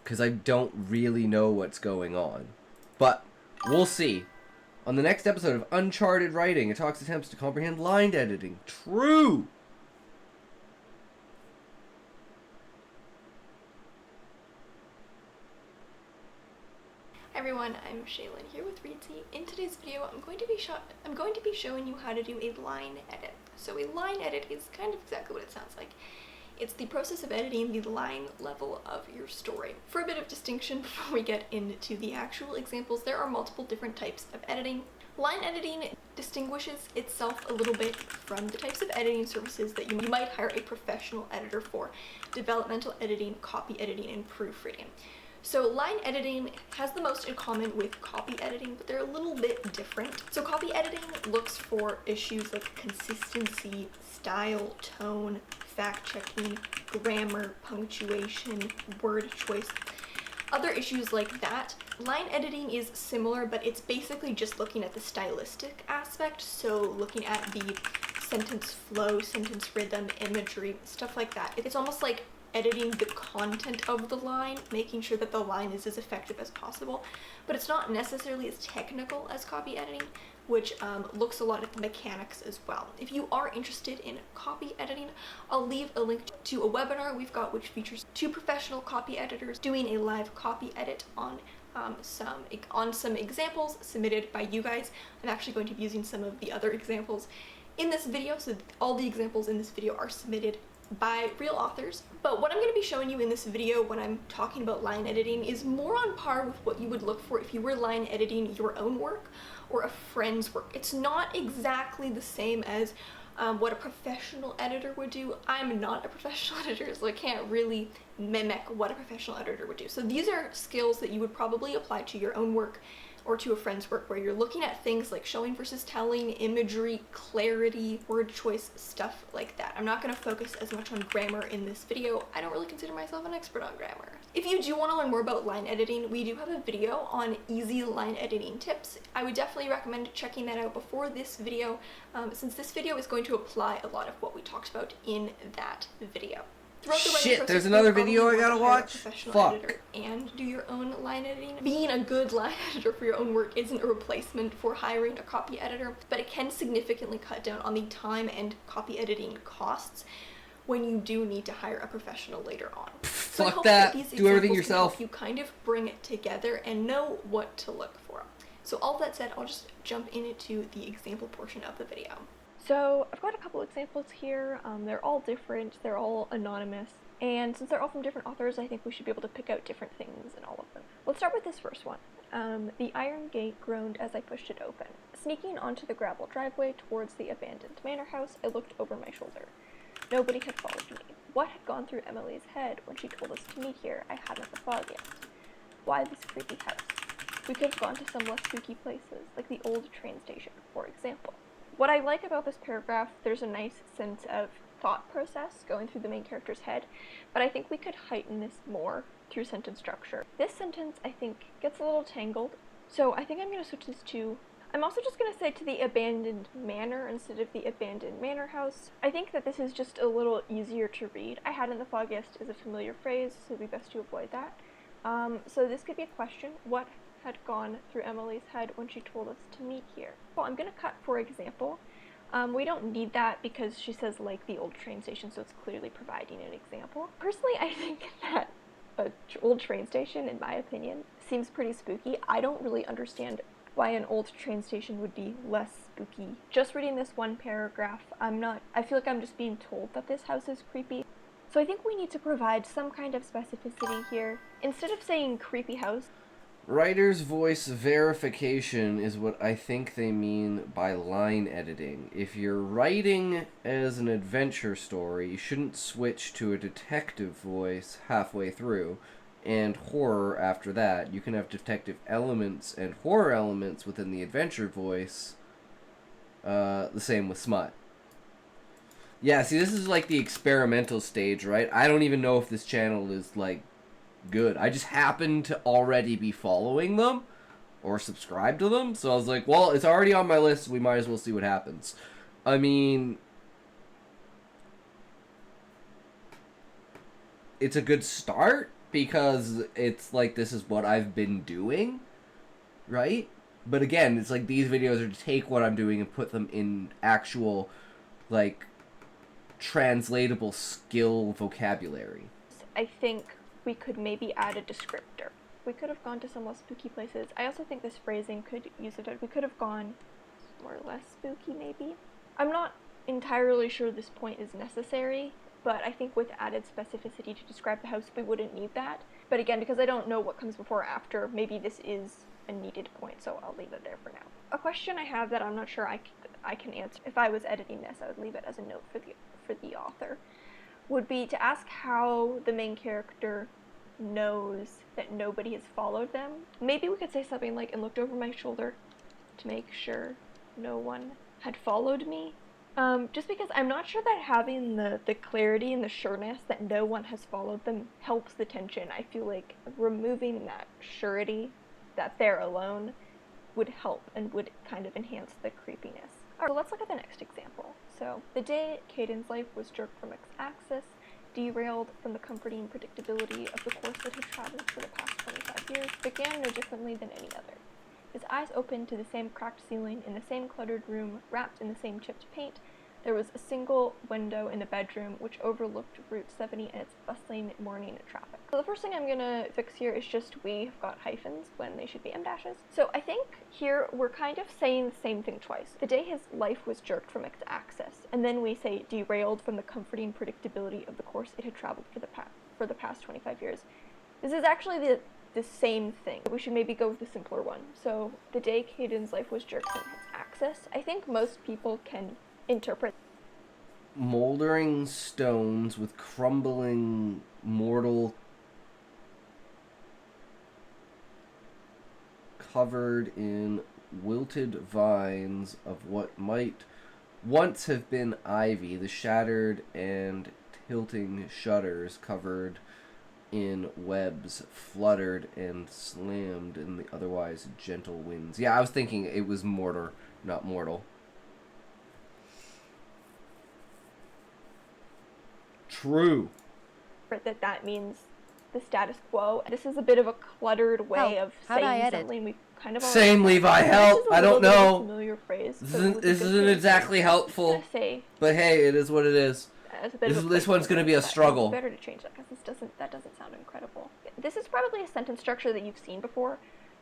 because I don't really know what's going on. But we'll see. On the next episode of Uncharted Writing, it talks attempts to comprehend line editing. True! Hi everyone, I'm Shaylin here with Reedsy. In today's video, I'm going to be showing you how to do a line edit. So a line edit is kind of exactly what it sounds like. It's the process of editing the line level of your story. For a bit of distinction before we get into the actual examples, there are multiple different types of editing. Line editing distinguishes itself a little bit from the types of editing services that you might hire a professional editor for: developmental editing, copy editing, and proofreading. So line editing has the most in common with copy editing, but they're a little bit different. So copy editing looks for issues like consistency, style, tone, fact-checking, grammar, punctuation, word choice, other issues like that. Line editing is similar, but it's basically just looking at the stylistic aspect, so looking at the sentence flow, sentence rhythm, imagery, stuff like that. It's almost like editing the content of the line, making sure that the line is as effective as possible, but it's not necessarily as technical as copy editing, which looks a lot at the mechanics as well. If you are interested in copy editing, I'll leave a link to a webinar we've got which features 2 professional copy editors doing a live copy edit on some examples submitted by you guys. I'm actually going to be using some of the other examples in this video, so all the examples in this video are submitted by real authors. But what I'm going to be showing you in this video when I'm talking about line editing is more on par with what you would look for if you were line editing your own work or a friend's work. It's not exactly the same as what a professional editor would do. I'm not a professional editor, so I can't really mimic what a professional editor would do. So these are skills that you would probably apply to your own work or to a friend's work, where you're looking at things like showing versus telling, imagery, clarity, word choice, stuff like that. I'm not going to focus as much on grammar in this video. I don't really consider myself an expert on grammar. If you do want to learn more about line editing, we do have a video on easy line editing tips. I would definitely recommend checking that out before this video, since this video is going to apply a lot of what we talked about in that video. Shit, there's another video I gotta watch? Fuck. And do your own line editing. Being a good line editor for your own work isn't a replacement for hiring a copy editor, but it can significantly cut down on the time and copy editing costs when you do need to hire a professional later on. So Fuck that. Do everything yourself. Help you kind of bring it together and know what to look for. So all that said, I'll just jump into the example portion of the video. So I've got a couple examples here. They're all different, they're all anonymous, and since they're all from different authors, I think we should be able to pick out different things in all of them. Let's start with this first one. The iron gate groaned as I pushed it open. Sneaking onto the gravel driveway towards the abandoned manor house, I looked over my shoulder. Nobody had followed me. What had gone through Emily's head when she told us to meet here, I hadn't the foggiest. Why this creepy house? We could have gone to some less spooky places, like the old train station, for example. What I like about this paragraph, there's a nice sense of thought process going through the main character's head, but I think we could heighten this more through sentence structure. This sentence, I think, gets a little tangled, so I think I'm going to switch this to, I'm also just going to say to the abandoned manor instead of the abandoned manor house. I think that this is just a little easier to read. I hadn't the foggiest is a familiar phrase, so it'd be best to avoid that. So this could be a question. What had gone through Emily's head when she told us to meet here? Well, I'm going to cut for example. We don't need that because she says like the old train station, so it's clearly providing an example. Personally, I think that an old train station, in my opinion, seems pretty spooky. I don't really understand why an old train station would be less spooky. Just reading this one paragraph, I feel like I'm just being told that this house is creepy. So I think we need to provide some kind of specificity here. Instead of saying creepy house, Writer's voice verification is what I think they mean by line editing. If you're writing as an adventure story, you shouldn't switch to a detective voice halfway through and horror after that. You can have detective elements and horror elements within the adventure voice. The same with smut. Yeah, see, this is like the experimental stage, right? I don't even know if this channel is like good. I just happen to already be following them or subscribe to them, so I was like, well, it's already on my list, we might as well see what happens. I mean, it's a good start, because it's like, this is what I've been doing, right? But again, it's like these videos are to take what I'm doing and put them in actual, like, translatable skill vocabulary. I think we could maybe add a descriptor. We could have gone to some less spooky places. I also think this phrasing could use it. We could have gone more or less spooky, maybe. I'm not entirely sure this point is necessary, but I think with added specificity to describe the house, we wouldn't need that. But again, because I don't know what comes before or after, maybe this is a needed point, so I'll leave it there for now. A question I have that I'm not sure I can answer, if I was editing this, I would leave it as a note for the author, would be to ask how the main character knows that nobody has followed them. Maybe we could say something like, and looked over my shoulder to make sure no one had followed me. Just because I'm not sure that having the clarity and the sureness that no one has followed them helps the tension. I feel like removing that surety that they're alone would help and would kind of enhance the creepiness. Alright, so let's look at the next example. So, the day Caden's life was jerked from its axis, derailed from the comforting predictability of the course it had traveled for the past 25 years, began no differently than any other. His eyes opened to the same cracked ceiling in the same cluttered room, wrapped in the same chipped paint. There was a single window in the bedroom which overlooked Route 70 and its bustling morning traffic. So the first thing I'm gonna fix here is just we've got hyphens when they should be M-dashes. So I think here we're kind of saying the same thing twice. The day his life was jerked from its axis, and then we say derailed from the comforting predictability of the course it had traveled for the past 25 years. This is actually the same thing. We should maybe go with the simpler one. So the day Caden's life was jerked from its axis. I think most people can interpret Moldering stones with crumbling mortal covered in wilted vines of what might once have been ivy, the shattered and tilting shutters covered in webs fluttered and slammed in the otherwise gentle winds. Yeah, I was thinking it was mortar, not mortal. True. that means the status quo. This is a bit of a cluttered way of saying something we kind of already Same, Levi, help! I don't know. Familiar phrase. This isn't exactly helpful. But hey, it is what it is. This one's going to be a struggle. It's better to change that because that doesn't sound incredible. This is probably a sentence structure that you've seen before.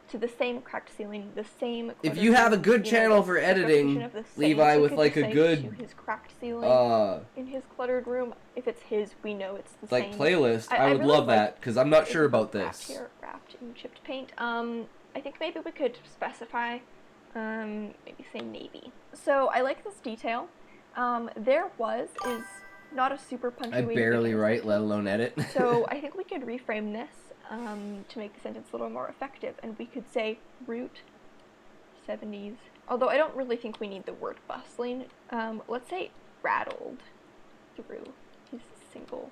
To the same cracked ceiling, the same. If you have a good channel for editing, Levi, with like a good to his cracked ceiling in his cluttered room. If it's his, we know it's the like same. Playlist. I would really love that because I'm not sure about this. Wrapped in chipped paint. I think maybe we could specify, maybe say navy. So I like this detail. There is not a super punctuated. I barely write, let alone edit. So I think we could reframe this. To make the sentence a little more effective, and we could say Route 70s. Although I don't really think we need the word bustling. Let's say rattled through his single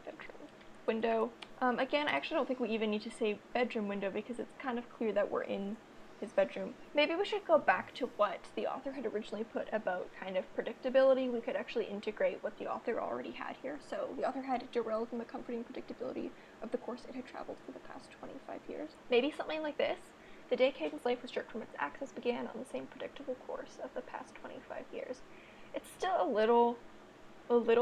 bedroom window. Again, I actually don't think we even need to say bedroom window because it's kind of clear that we're in his bedroom. Maybe we should go back to what the author had originally put about kind of predictability. We could actually integrate what the author already had here. So the author had derailed from the comforting predictability of the course it had traveled for the past 25 years. Maybe something like this. The day Caden's life was jerked from its axis began on the same predictable course of the past 25 years. It's still a little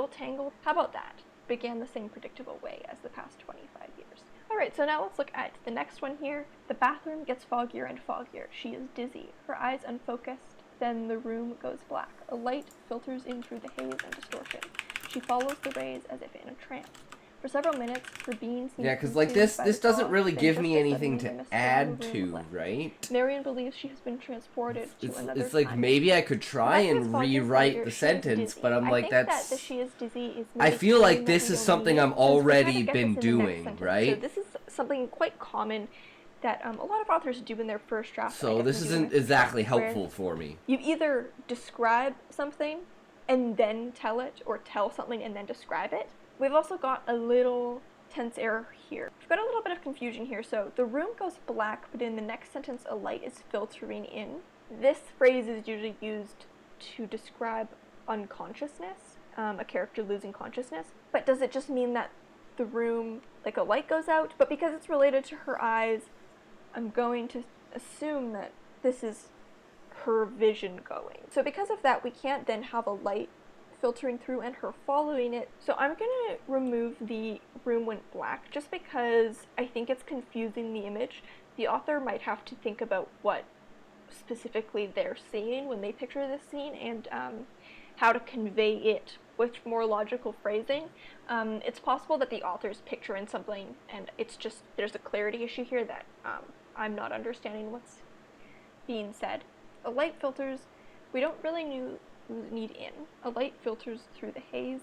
tangled. How about that? Began the same predictable way as the past 25 years. Alright, so now let's look at the next one here. The bathroom gets foggier and foggier. She is dizzy, her eyes unfocused. Then the room goes black. A light filters in through the haze and distortion. She follows the rays as if in a trance. For several minutes, her being seems because like this doesn't really give me anything to add to, right? Marion believes she has been transported to another It's like maybe I could try and rewrite the sentence, but I'm like, that's... that she is dizzy is I feel like this is something I'm already been doing, right? So this is something quite common that a lot of authors do in their first draft. So this isn't exactly helpful for me. You either describe something and then tell it, or tell something and then describe it. We've also got a little tense error here. We've got a little bit of confusion here. So the room goes black, but in the next sentence, a light is filtering in. This phrase is usually used to describe unconsciousness, a character losing consciousness. But does it just mean that the room, like a light goes out, but because it's related to her eyes, I'm going to assume that this is her vision going. So because of that, we can't then have a light filtering through and her following it. So I'm gonna remove the room went black just because I think it's confusing the image. The author might have to think about what specifically they're seeing when they picture this scene and how to convey it with more logical phrasing. It's possible that the author's picturing something and it's just there's a clarity issue here that I'm not understanding what's being said. The light filters, we don't really need in. A light filters through the haze.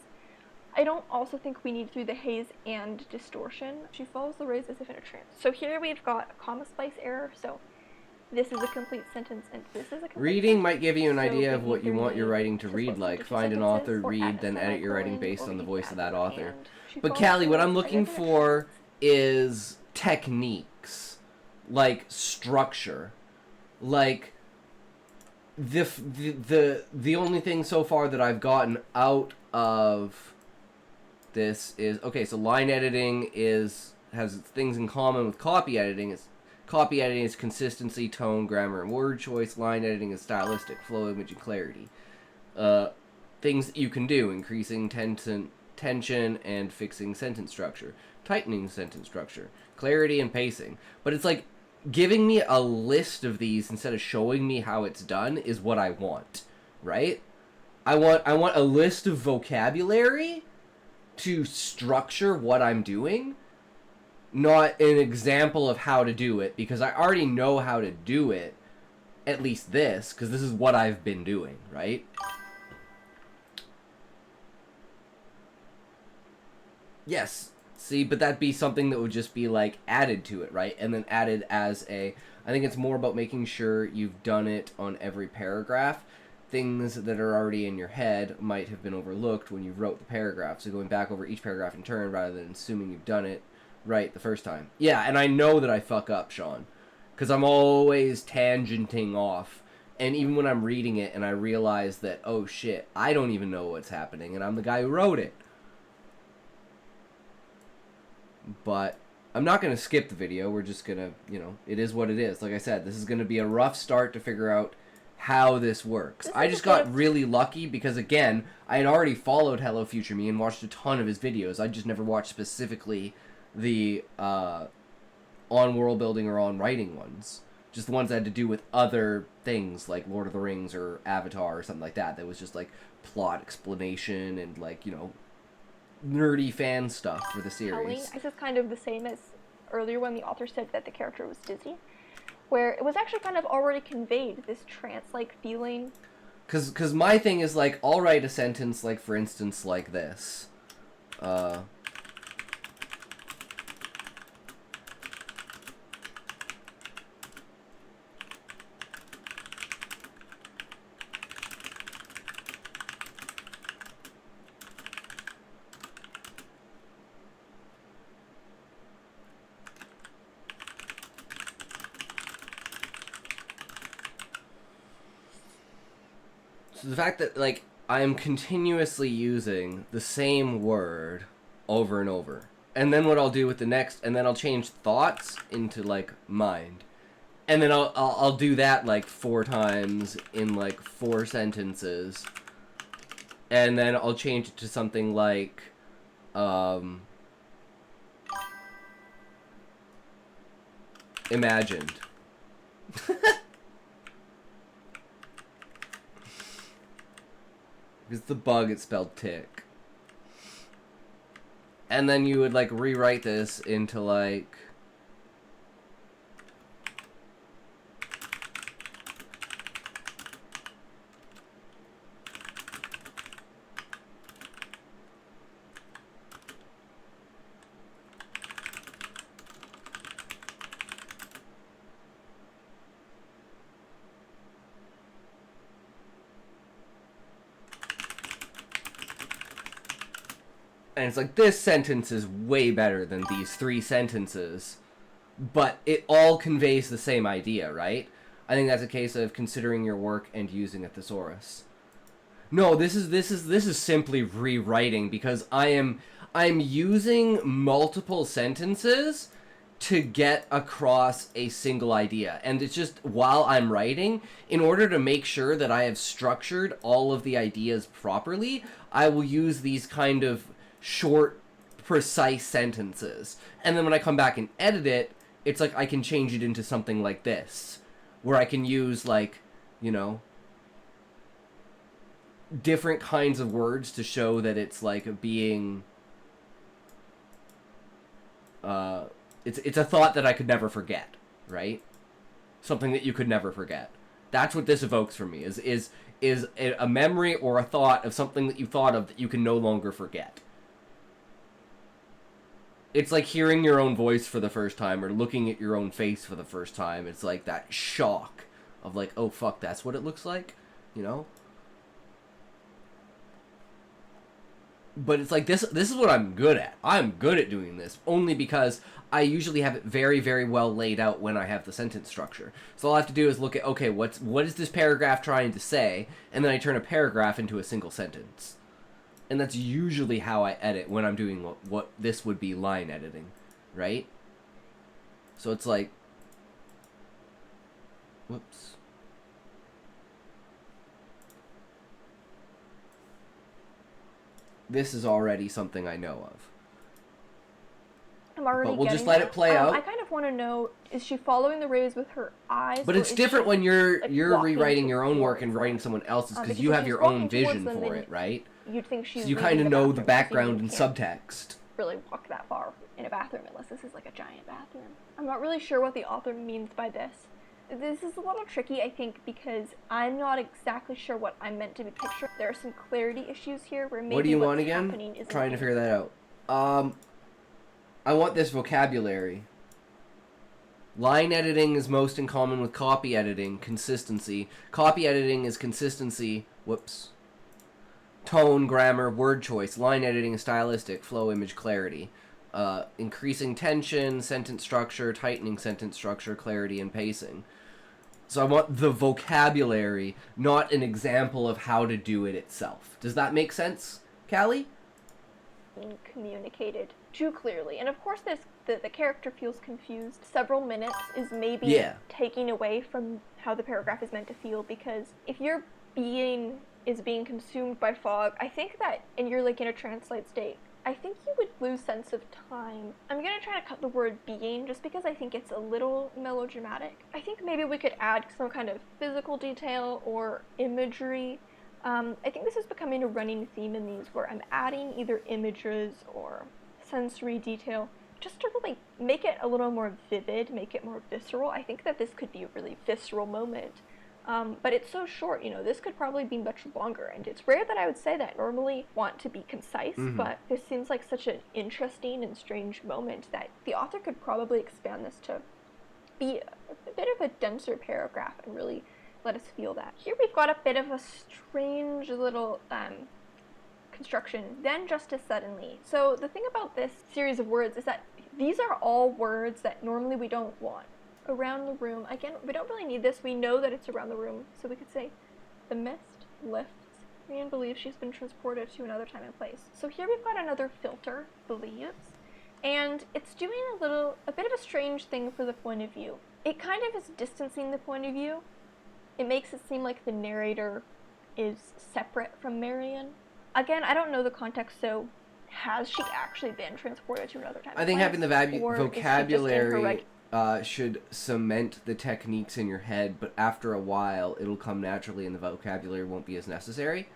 I don't also think we need through the haze and distortion. She follows the rays as if in a trance. So here we've got a comma splice error, so this is a complete sentence and this is a complete Reading sentence. might give you an So idea of we what you either want your need writing to to read flip like. into Find an sentences author, or read, add a then edit your writing semicolon, based or on the we voice add of that the author. and. She But follows Callie, the what rays I'm as looking if in a for trance. is techniques, like structure, like the only thing so far that I've gotten out of this is okay. So line editing has things in common with copy editing. Copy editing is consistency, tone, grammar, and word choice. Line editing is stylistic, flow, image, and clarity. Things that you can do: increasing tension and fixing sentence structure, tightening sentence structure, clarity and pacing. But it's like giving me a list of these instead of showing me how it's done is what I want, right? I want a list of vocabulary to structure what I'm doing, not an example of how to do it, because I already know how to do it, at least this, because this is what I've been doing, right? Yes. See, but that'd be something that would just be, like, added to it, right? And then added as a... I think it's more about making sure you've done it on every paragraph. Things that are already in your head might have been overlooked when you wrote the paragraph. So going back over each paragraph in turn rather than assuming you've done it right the first time. Yeah, and I know that I fuck up, Sean. Because I'm always tangenting off. And even when I'm reading it and I realize that, oh shit, I don't even know what's happening, and I'm the guy who wrote it. But I'm not going to skip the video. We're just going to, it is what it is. Like I said, this is going to be a rough start to figure out how this works. I just got really lucky because, again, I had already followed Hello Future Me and watched a ton of his videos. I just never watched specifically the on world building or on writing ones. Just the ones that had to do with other things like Lord of the Rings or Avatar or something like that. That was just like plot explanation and like, nerdy fan stuff for the series. This is kind of the same as earlier when the author said that the character was dizzy, where it was actually kind of already conveyed this trance-like feeling. Cause my thing is like, I'll write a sentence like, for instance, like this. So the fact that, like, I am continuously using the same word over and over. And then what I'll do with the next, and then I'll change thoughts into, like, mind. And then I'll do that, like, 4 times in, like, 4 sentences. And then I'll change it to something like, imagined. Because the bug, it's spelled tick. And then you would, like, rewrite this into, like... And it's like, this sentence is way better than these 3 sentences. But it all conveys the same idea, right? I think that's a case of considering your work and using a thesaurus. No, this is simply rewriting because I'm using multiple sentences to get across a single idea. And it's just while I'm writing, in order to make sure that I have structured all of the ideas properly, I will use these kind of short, precise sentences. And then when I come back and edit it, it's like I can change it into something like this, where I can use, like, you know, different kinds of words to show that it's like being it's a thought that I could never forget, right? Something that you could never forget. That's what this evokes for me, is a memory or a thought of something that you thought of that you can no longer forget. It's like hearing your own voice for the first time or looking at your own face for the first time. It's like that shock of like, oh fuck, that's what it looks like, you know? But it's like, this is what I'm good at. I'm good at doing this, only because I usually have it very, very well laid out when I have the sentence structure. So all I have to do is look at, okay, what is this paragraph trying to say? And then I turn a paragraph into a single sentence. And that's usually how I edit when I'm doing what this would be line editing, right? So it's like, whoops. This is already something I know of. I'm already But we'll getting just let that. it play out. I kind of want to know, is she following the rays with her eyes? But or it's is different she, when you're like, rewriting your own work towards and them? writing someone else's, because Because you if have she's your own walking vision towards them, for then it, right? You'd think she's So you kind of know the bathroom, background and so you can't subtext. really walk that far in a bathroom unless this is like a giant bathroom. I'm not really sure what the author means by this. This is a little tricky, I think, because I'm not exactly sure what I'm meant to be picturing. There are some clarity issues here where maybe What do you what's want again? happening isn't Trying to being- figure that out. I want this vocabulary. Line editing is most in common with copy editing. Consistency. Copy editing is consistency. Whoops. Tone, grammar, word choice. Line editing is stylistic. Flow, image, clarity. Increasing tension, sentence structure, tightening sentence structure, clarity, and pacing. So I want the vocabulary, not an example of how to do it itself. Does that make sense, Callie? being communicated too clearly. And of course the character feels confused. Several minutes is maybe taking away from how the paragraph is meant to feel, because if your being is being consumed by fog, I think that, and you're like in a translate state, I think you would lose sense of time. I'm gonna try to cut the word being just because I think it's a little melodramatic. I think maybe we could add some kind of physical detail or imagery. I think this is becoming a running theme in these where I'm adding either images or sensory detail just to really make it a little more vivid, make it more visceral. I think that this could be a really visceral moment. But it's so short, you know, this could probably be much longer, and it's rare that I would say that. I normally want to be concise, but this seems like such an interesting and strange moment that the author could probably expand this to be a bit of a denser paragraph and really let us feel that. Here we've got a bit of a strange little construction. Then justice suddenly. So the thing about this series of words is that these are all words that normally we don't want. Around the room. Again, we don't really need this. We know that it's around the room. So we could say, the mist lifts. Rian believes she's been transported to another time and place. So here we've got another filter, believes. And it's doing a bit of a strange thing for the point of view. It kind of is distancing the point of view. It makes it seem like the narrator is separate from Marion. Again, I don't know the context, so has she actually been transported to another time? I think having the vocabulary her should cement the techniques in your head, but after a while, it'll come naturally and the vocabulary won't be as necessary.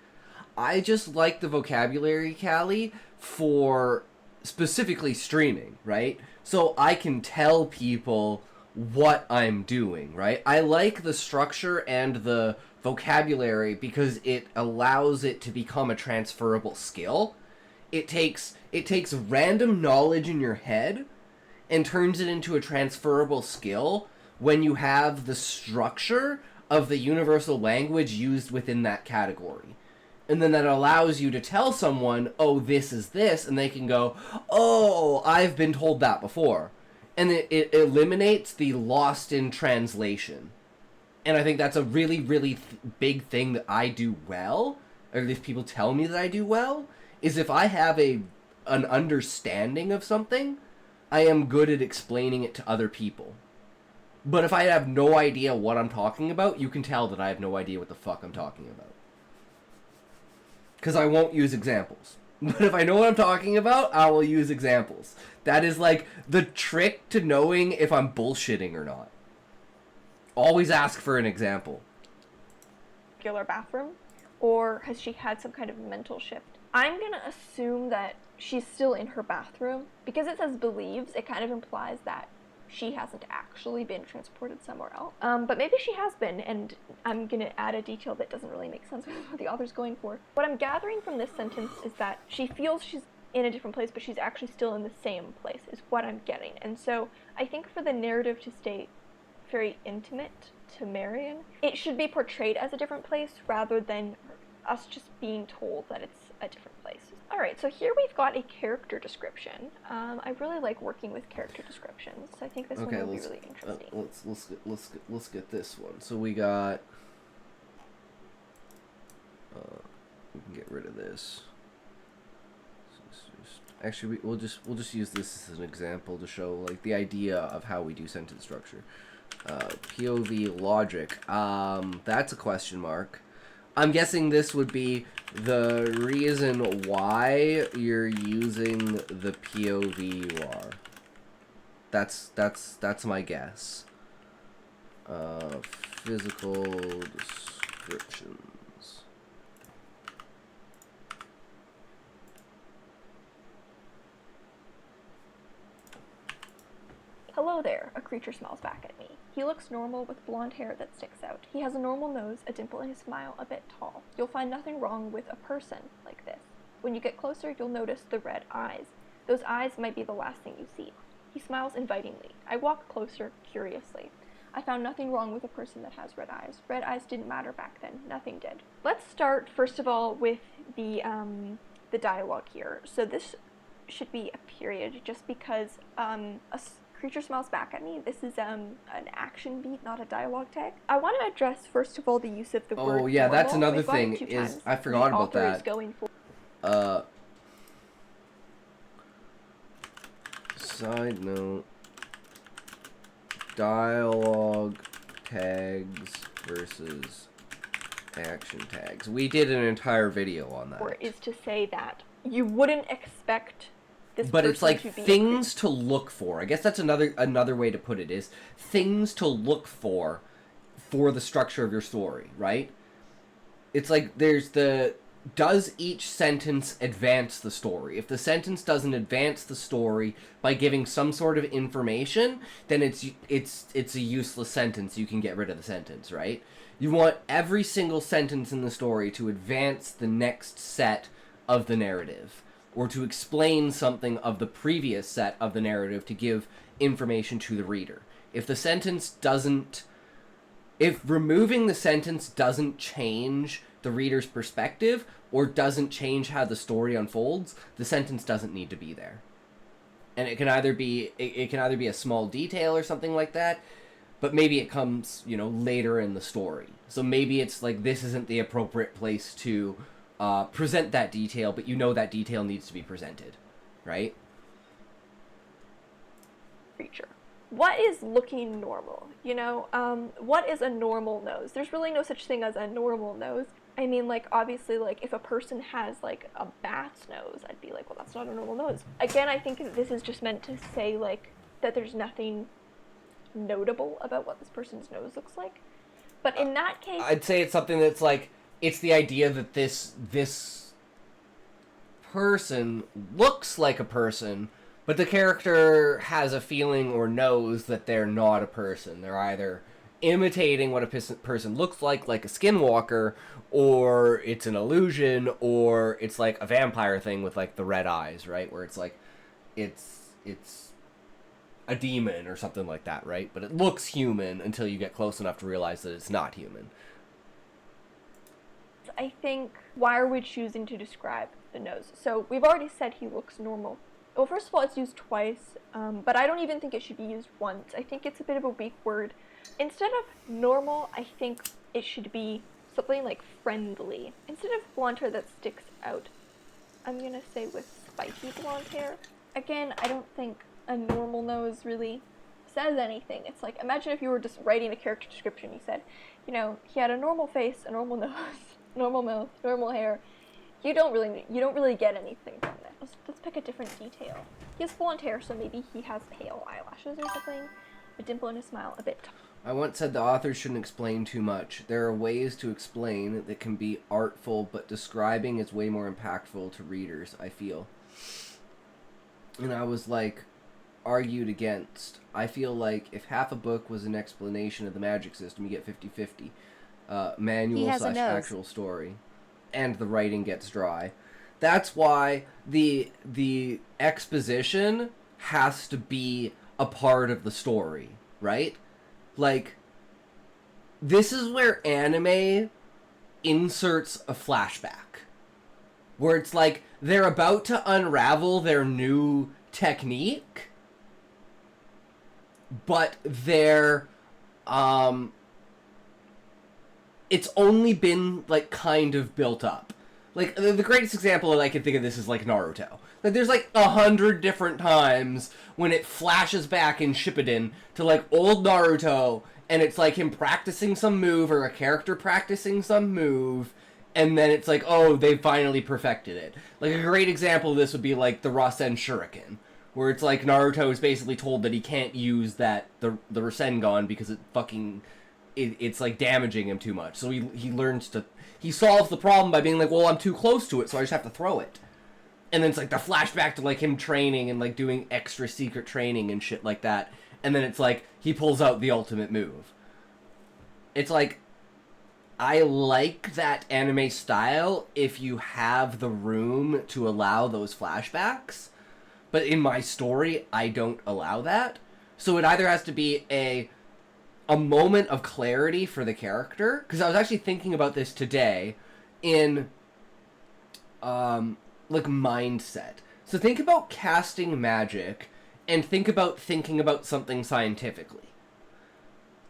I just like the vocabulary, Callie, for specifically streaming, right? So I can tell people what I'm doing, right? I like the structure and the vocabulary because it allows it to become a transferable skill. It takes random knowledge in your head and turns it into a transferable skill when you have the structure of the universal language used within that category. And then that allows you to tell someone, oh, this is this, and they can go, oh, I've been told that before. And it eliminates the lost in translation. And I think that's a really, really big thing that I do well, or if people tell me that I do well, is if I have an understanding of something, I am good at explaining it to other people. But if I have no idea what I'm talking about, you can tell that I have no idea what the fuck I'm talking about. Because I won't use examples. But if I know what I'm talking about, I will use examples. That is like the trick to knowing if I'm bullshitting or not. Always ask for an example. Regular bathroom, or has she had some kind of mental shift? I'm gonna assume that she's still in her bathroom. Because it says believes, it kind of implies that she hasn't actually been transported somewhere else. But maybe she has been, and I'm gonna add a detail that doesn't really make sense with what the author's going for. What I'm gathering from this sentence is that she feels she's in a different place, but she's actually still in the same place, is what I'm getting. And so I think for the narrative to stay very intimate to Marion, it should be portrayed as a different place rather than us just being told that it's a different place. Alright, so here we've got a character description. I really like working with character descriptions, so I think this one will be really interesting. Let's get this one. So we got... we can get rid of this. Actually, we'll just use this as an example to show like the idea of how we do sentence structure. POV logic. That's a question mark. I'm guessing this would be the reason why you're using the POV you are. That's my guess. Physical descriptions. Hello there, a creature smiles back at me. He looks normal with blonde hair that sticks out. He has a normal nose, a dimple in his smile, a bit tall. You'll find nothing wrong with a person like this. When you get closer, you'll notice the red eyes. Those eyes might be the last thing you see. He smiles invitingly. I walk closer, curiously. I found nothing wrong with a person that has red eyes. Red eyes didn't matter back then. Nothing did. Let's start, first of all, with the dialogue here. So this should be a period, just because creature smiles back at me. This is an action beat, not a dialogue tag. I want to address first of all the use of the word. Oh yeah, that's normal. another thing. Is I forgot about that. Is going for Side note. Dialogue tags versus action tags. We did an entire video on that. Or is to say that you wouldn't expect this but it's like to be things to look for. I guess that's another way to put it, is things to look for the structure of your story, right? It's like there's does each sentence advance the story? If the sentence doesn't advance the story by giving some sort of information, then it's a useless sentence. You can get rid of the sentence, right? You want every single sentence in the story to advance the next set of the narrative, or to explain something of the previous set of the narrative to give information to the reader. If removing the sentence doesn't change the reader's perspective, or doesn't change how the story unfolds, the sentence doesn't need to be there. And it can either be a small detail or something like that, but maybe it comes, later in the story. So maybe it's like, this isn't the appropriate place to present that detail, but that detail needs to be presented, right? Creature. What is looking normal? What is a normal nose? There's really no such thing as a normal nose. I mean, obviously, if a person has, a bat's nose, I'd be like, well, that's not a normal nose. Again, I think that this is just meant to say, that there's nothing notable about what this person's nose looks like. But in that case... I'd say it's something that's, it's the idea that this person looks like a person, but the character has a feeling or knows that they're not a person. They're either imitating what a person looks like a skinwalker, or it's an illusion, or it's like a vampire thing with the red eyes, right? Where it's it's a demon or something like that, right? But it looks human until you get close enough to realize that it's not human. I think, why are we choosing to describe the nose? So we've already said he looks normal. Well, first of all, it's used twice, but I don't even think it should be used once. I think it's a bit of a weak word. Instead of normal, I think it should be something like friendly. Instead of blonde hair that sticks out, I'm gonna say with spiky blonde hair. Again, I don't think a normal nose really says anything. It's like, imagine if you were just writing a character description, you said, you know, he had a normal face, a normal nose, normal mouth, normal hair. You don't really get anything from that. Let's pick a different detail. He has blonde hair, so maybe he has pale eyelashes or something. A dimple in his smile, a bit. I once said the author shouldn't explain too much. There are ways to explain that can be artful, but describing is way more impactful to readers, I feel. And I was like, argued against. I feel like if half a book was an explanation of the magic system, you get 50-50. Manual / actual story. And the writing gets dry. That's why the exposition has to be a part of the story, right? Like, this is where anime inserts a flashback. Where it's like, they're about to unravel their new technique, but they're, it's only been, like, kind of built up. Like, the greatest example that I can think of this is, like, Naruto. Like, there's, like, 100 different times when it flashes back in Shippuden to, like, old Naruto, and it's, like, him practicing some move, or a character practicing some move, and then it's like, oh, they finally perfected it. Like, a great example of this would be, like, the Rasen Shuriken, where it's, like, Naruto is basically told that he can't use the Rasengan because it fucking... It's like damaging him too much. So he learns to... He solves the problem by being like, well, I'm too close to it, so I just have to throw it. And then it's like the flashback to like him training and like doing extra secret training and shit like that. And then it's like he pulls out the ultimate move. It's like, I like that anime style if you have the room to allow those flashbacks. But in my story, I don't allow that. So it either has to be a moment of clarity for the character, because I was actually thinking about this today in like mindset. So think about casting magic and think about thinking about something scientifically.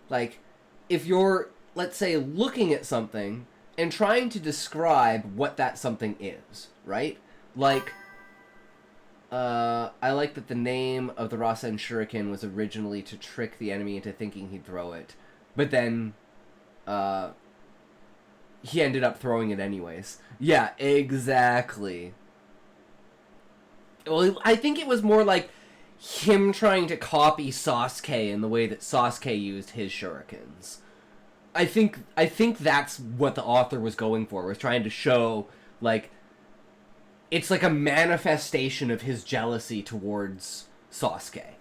Like, if you're, let's say, looking at something and trying to describe what that something is, right? Like, I like that the name of the Rasen Shuriken was originally to trick the enemy into thinking he'd throw it. But then, he ended up throwing it anyways. Yeah, exactly. Well, I think it was more like him trying to copy Sasuke in the way that Sasuke used his shurikens. I think that's what the author was going for, was trying to show, like, it's like a manifestation of his jealousy towards Sasuke.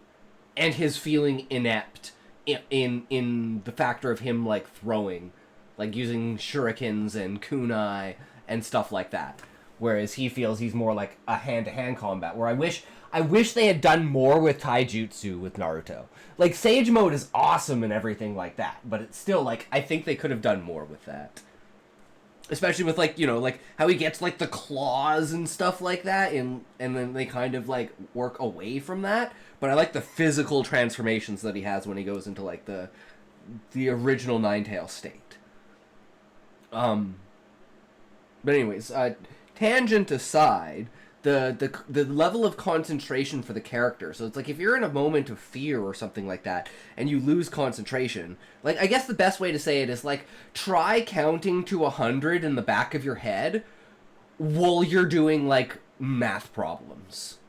And his feeling inept in the factor of him, like, throwing. Like, using shurikens and kunai and stuff like that. Whereas he feels he's more like a hand-to-hand combat. Where I wish they had done more with taijutsu with Naruto. Like, Sage Mode is awesome and everything like that. But it's still, like, I think they could have done more with that. Especially with, like, you know, like, how he gets, like, the claws and stuff like that, and then they kind of, like, work away from that. But I like the physical transformations that he has when he goes into, like, the original Ninetale state. But anyways, tangent aside, the level of concentration for the character. So it's like, if you're in a moment of fear or something like that, and you lose concentration, like, I guess the best way to say it is, like, try counting to 100 in the back of your head while you're doing, like, math problems.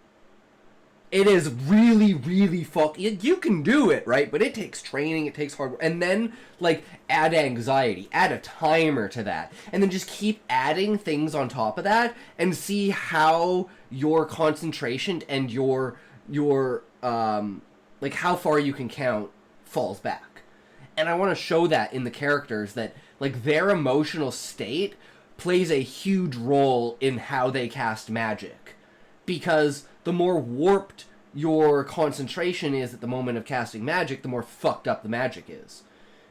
It is really, really you can do it, right? But it takes training, it takes hard work. And then, like, add anxiety, add a timer to that. And then just keep adding things on top of that and see how your concentration and your like, how far you can count falls back. And I want to show that in the characters, that, like, their emotional state plays a huge role in how they cast magic. Because the more warped your concentration is at the moment of casting magic, the more fucked up the magic is.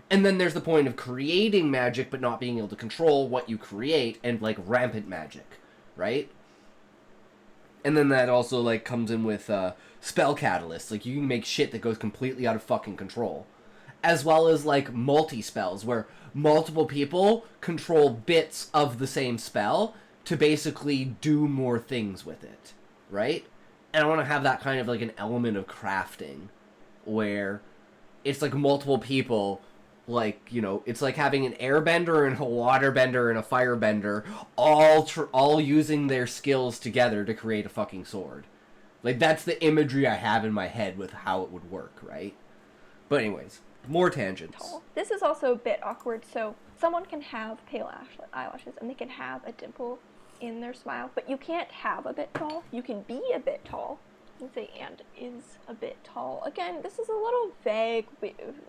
And then there's the point of creating magic but not being able to control what you create, and, like, rampant magic, right? And then that also, like, comes in with spell catalysts. Like, you can make shit that goes completely out of fucking control. as well as like multi-spells where multiple people control bits of the same spell to basically do more things with it, right? And I want to have that kind of like an element of crafting where it's like multiple people, like, you know, it's like having an airbender and a waterbender and a firebender all using their skills together to create a fucking sword. Like, that's the imagery I have in my head with how it would work, right? But more tangents. This is also a bit awkward. So someone can have pale eyelashes and they can have a dimple in their smile, but you can't have a bit tall. You can be a bit tall. You can say and is a bit tall. Again, this is a little vague.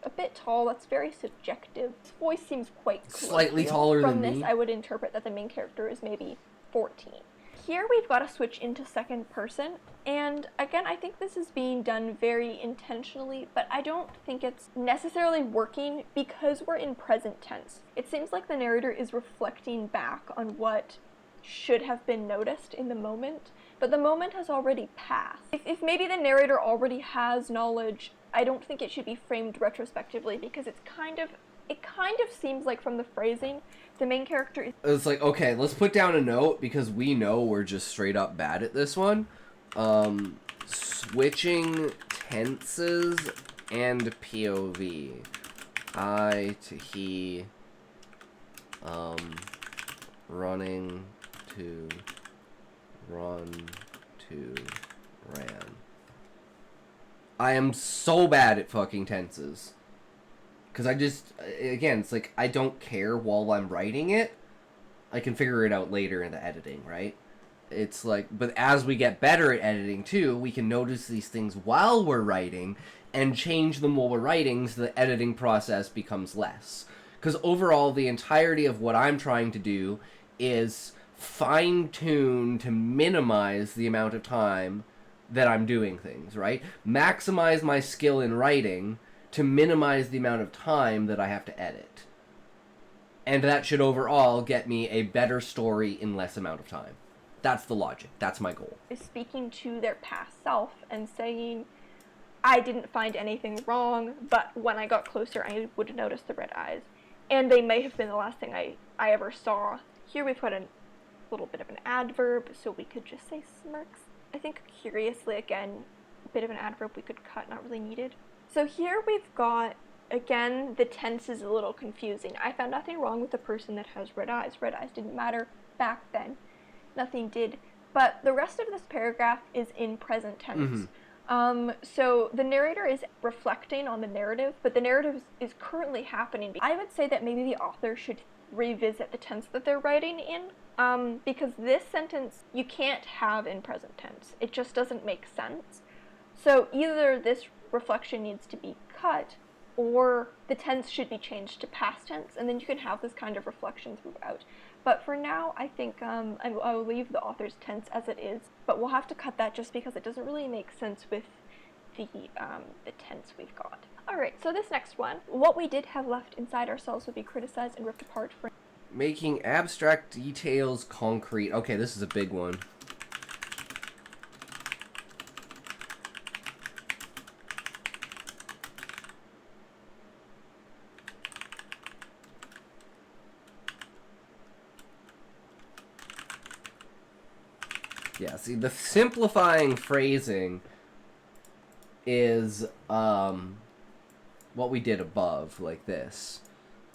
A bit tall, that's very subjective. His voice seems quite slightly taller than me. From this, I would interpret that the main character is maybe 14. Here we've got to switch into second person, and again, I think this is being done very intentionally, but I don't think it's necessarily working because we're in present tense. It seems like the narrator is reflecting back on what should have been noticed in the moment, but the moment has already passed. If maybe the narrator already has knowledge, I don't think it should be framed retrospectively because it kind of seems like from the phrasing, the main character is... It's like, okay, let's put down a note because we know we're just straight up bad at this one. Switching tenses and POV. I to he, running to, run to, ran. I am so bad at fucking tenses. Because I just, again, it's like, I don't care while I'm writing it. I can figure it out later in the editing, right? It's like, but as we get better at editing too, we can notice these things while we're writing and change them while we're writing so the editing process becomes less. Because overall, the entirety of what I'm trying to do is fine-tune to minimize the amount of time that I'm doing things, right? Maximize my skill in writing to minimize the amount of time that I have to edit. And that should overall get me a better story in less amount of time. That's the logic. That's my goal. Is speaking to their past self and saying, I didn't find anything wrong, but when I got closer, I would have noticed the red eyes. And they may have been the last thing I ever saw. Here we've got a little bit of an adverb, so we could just say smirks. I think curiously, again, a bit of an adverb we could cut, not really needed. So here we've got, again, the tense is a little confusing. I found nothing wrong with the person that has red eyes. Red eyes didn't matter back then. Nothing did. But the rest of this paragraph is in present tense. So the narrator is reflecting on the narrative, but the narrative is currently happening. I would say that maybe the author should revisit the tense that they're writing in, because this sentence you can't have in present tense. It just doesn't make sense. So either this reflection needs to be cut, or the tense should be changed to past tense, and then you can have this kind of reflection throughout. But for now, I think I will leave the author's tense as it is, but we'll have to cut that just because it doesn't really make sense with the tense we've got. Alright, so this next one, what we did have left inside ourselves would be criticized and ripped apart for... Making abstract details concrete. Okay, this is a big one. Yeah, see, the simplifying phrasing is what we did above, like this.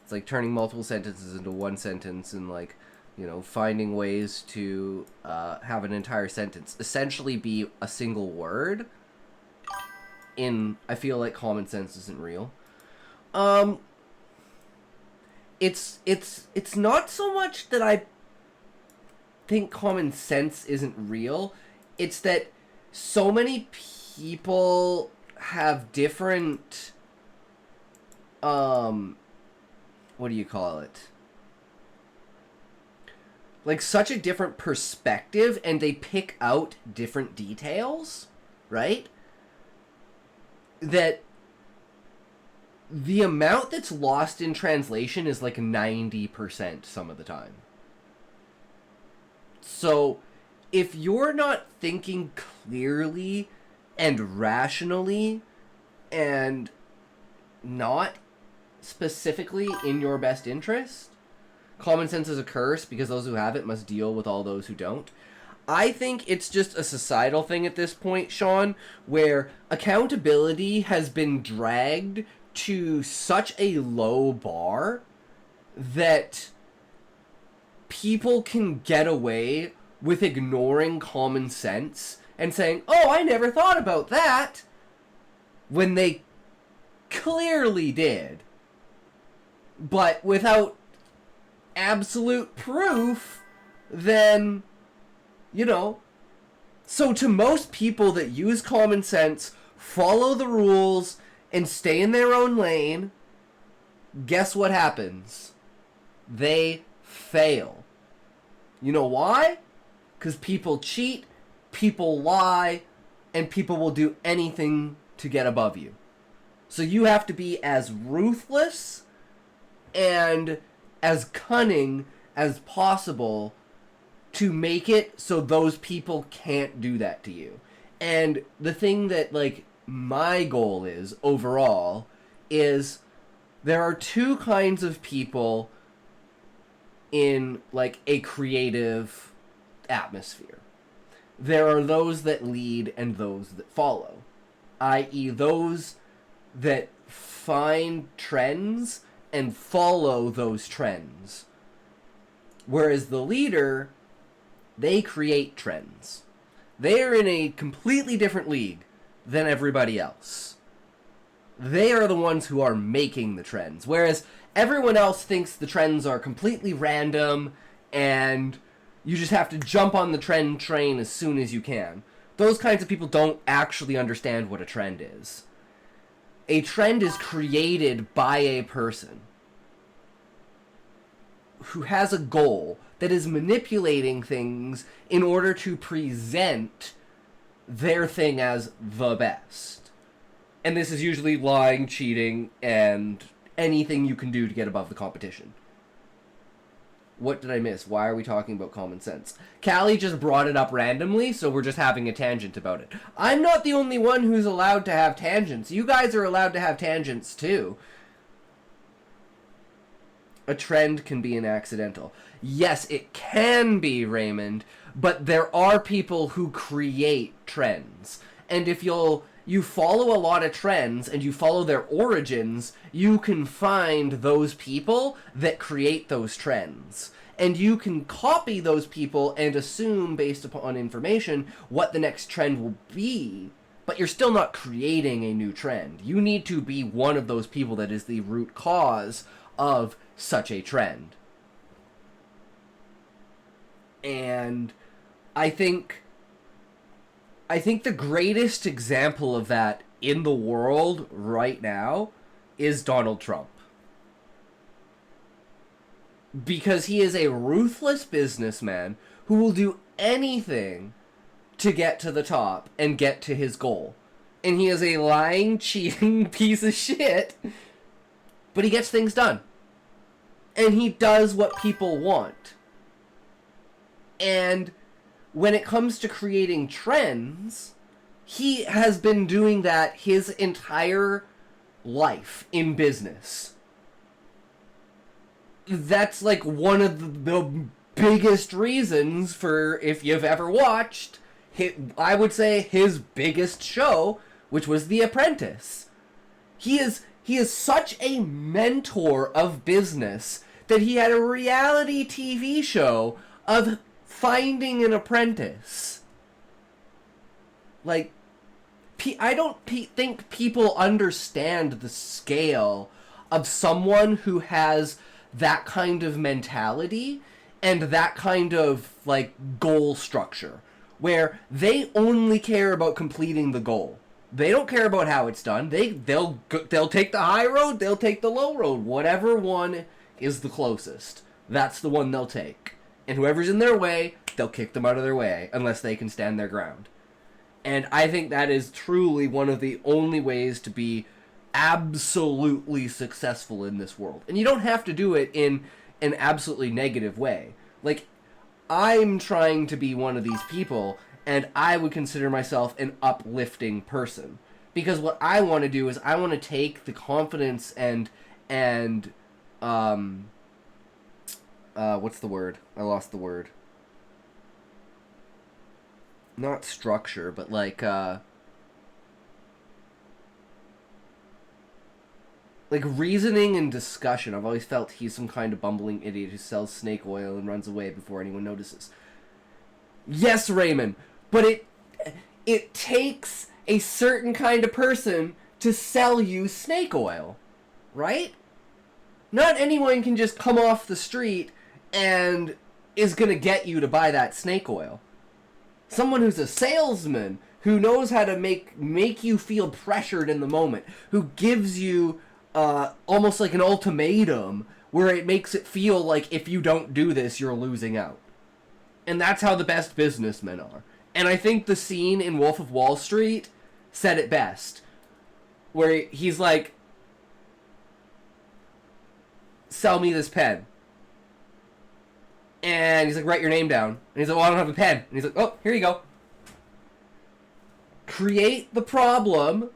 It's like turning multiple sentences into one sentence and, like, you know, finding ways to have an entire sentence essentially be a single word. I feel like common sense isn't real. It's not so much that I think common sense isn't real. It's that so many people have different what do you call it? Like, such a different perspective, and they pick out different details, right? That the amount that's lost in translation is like 90% some of the time. So, if you're not thinking clearly and rationally and not specifically in your best interest. Common sense is a curse because those who have it must deal with all those who don't. I think it's just a societal thing at this point, Sean, where accountability has been dragged to such a low bar that people can get away with ignoring common sense and saying, "Oh, I never thought about that," when they clearly did. But without absolute proof, then, you know. So to most people that use common sense, follow the rules, and stay in their own lane, guess what happens? They fail. You know why? Because people cheat, people lie, and people will do anything to get above you. So you have to be as ruthless and as cunning as possible to make it so those people can't do that to you. And the thing that, like, my goal is overall is there are two kinds of people in, like, a creative atmosphere. There are those that lead and those that follow, i.e. those that find trends and follow those trends. Whereas the leader, they create trends. They are in a completely different league than everybody else. They are the ones who are making the trends. Whereas everyone else thinks the trends are completely random and you just have to jump on the trend train as soon as you can. Those kinds of people don't actually understand what a trend is. A trend is created by a person who has a goal that is manipulating things in order to present their thing as the best. And this is usually lying, cheating, and anything you can do to get above the competition. What did I miss? Why are we talking about common sense? Callie just brought it up randomly, so we're just having a tangent about it. I'm not the only one who's allowed to have tangents. You guys are allowed to have tangents, too. A trend can be an accidental. Yes, it can be, Raymond, but there are people who create trends. And if you follow a lot of trends and you follow their origins, you can find those people that create those trends. And you can copy those people and assume, based upon information, what the next trend will be, but you're still not creating a new trend. You need to be one of those people that is the root cause of such a trend. And I think the greatest example of that in the world right now is Donald Trump. Because he is a ruthless businessman who will do anything to get to the top and get to his goal. And he is a lying, cheating piece of shit, but he gets things done. And he does what people want. And when it comes to creating trends, he has been doing that his entire life in business. That's like one of the biggest reasons for, if you've ever watched, I would say his biggest show, which was The Apprentice. He is such a mentor of business that he had a reality TV show of finding an apprentice. Like, I don't think people understand the scale of someone who has that kind of mentality and that kind of, like, goal structure, where they only care about completing the goal. They don't care about how it's done. They'll take the high road, they'll take the low road. Whatever one is the closest, that's the one they'll take. And whoever's in their way, they'll kick them out of their way, unless they can stand their ground. And I think that is truly one of the only ways to be absolutely successful in this world. And you don't have to do it in an absolutely negative way. Like, I'm trying to be one of these people, and I would consider myself an uplifting person. Because what I want to do is I want to take the confidence and what's the word? I lost the word. Not structure, but like reasoning and discussion. I've always felt he's some kind of bumbling idiot who sells snake oil and runs away before anyone notices. Yes, Raymond, but it takes a certain kind of person to sell you snake oil, right? Not anyone can just come off the street and is gonna get you to buy that snake oil. Someone who's a salesman, who knows how to make you feel pressured in the moment, who gives you almost like an ultimatum where it makes it feel like if you don't do this, you're losing out. And that's how the best businessmen are. And I think the scene in Wolf of Wall Street said it best. Where he's like, sell me this pen. And he's like, write your name down. And he's like, well, I don't have a pen. And he's like, oh, here you go. Create the problem,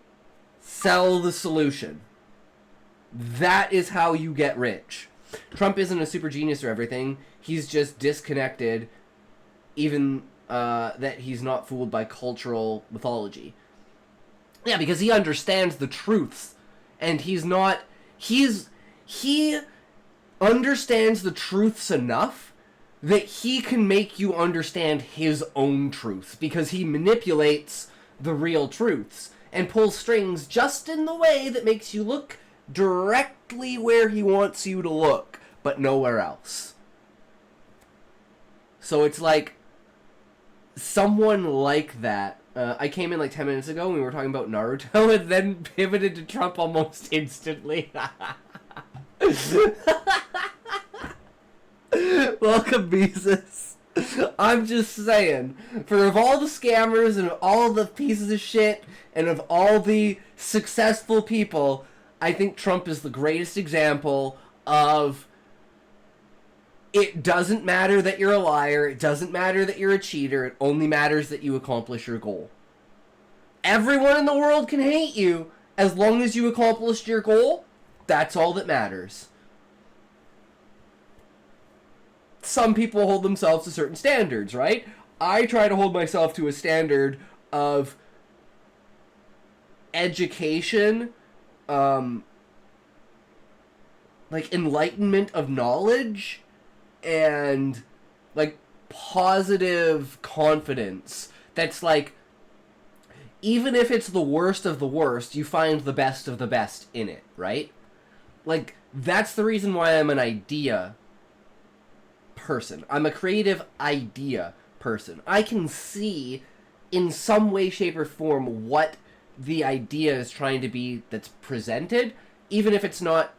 sell the solution. That is how you get rich. Trump isn't a super genius or everything. He's just disconnected, even that he's not fooled by cultural mythology. Yeah, because he understands the truths. And he understands the truths enough that he can make you understand his own truths. Because he manipulates the real truths and pulls strings just in the way that makes you look directly where he wants you to look, but nowhere else. So it's like someone like that. I came in like 10 minutes ago and we were talking about Naruto and then pivoted to Trump almost instantly. Welcome, Beezus. I'm just saying, for of all the scammers and all the pieces of shit and of all the successful people, I think Trump is the greatest example of it doesn't matter that you're a liar, it doesn't matter that you're a cheater, it only matters that you accomplish your goal. Everyone in the world can hate you as long as you accomplished your goal. That's all that matters. Some people hold themselves to certain standards, right? I try to hold myself to a standard of education, like enlightenment of knowledge, and like positive confidence. That's like, even if it's the worst of the worst, you find the best of the best in it, right? Like, that's the reason why I'm an idea person. I'm a creative idea person. I can see in some way, shape, or form what the idea is trying to be that's presented, even if it's not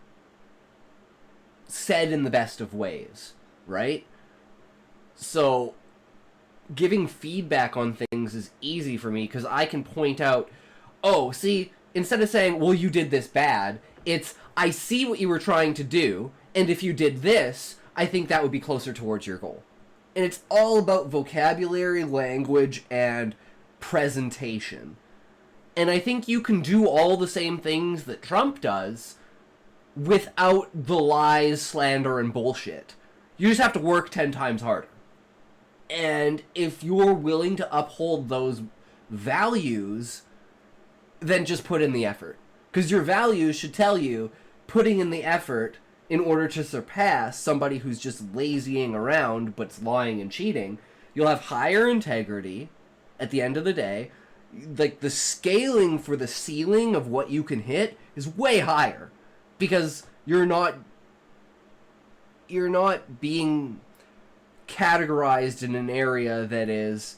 said in the best of ways, right? So giving feedback on things is easy for me because I can point out, oh, see, instead of saying, well, you did this bad, it's, I see what you were trying to do, and if you did this, I think that would be closer towards your goal. And it's all about vocabulary, language, and presentation. And I think you can do all the same things that Trump does without the lies, slander, and bullshit. You just have to work 10 times harder. And if you're willing to uphold those values, then just put in the effort. Because your values should tell you putting in the effort in order to surpass somebody who's just lazying around but's lying and cheating. You'll have higher integrity at the end of the day. Like, the scaling for the ceiling of what you can hit is way higher. Because you're not being categorized in an area that is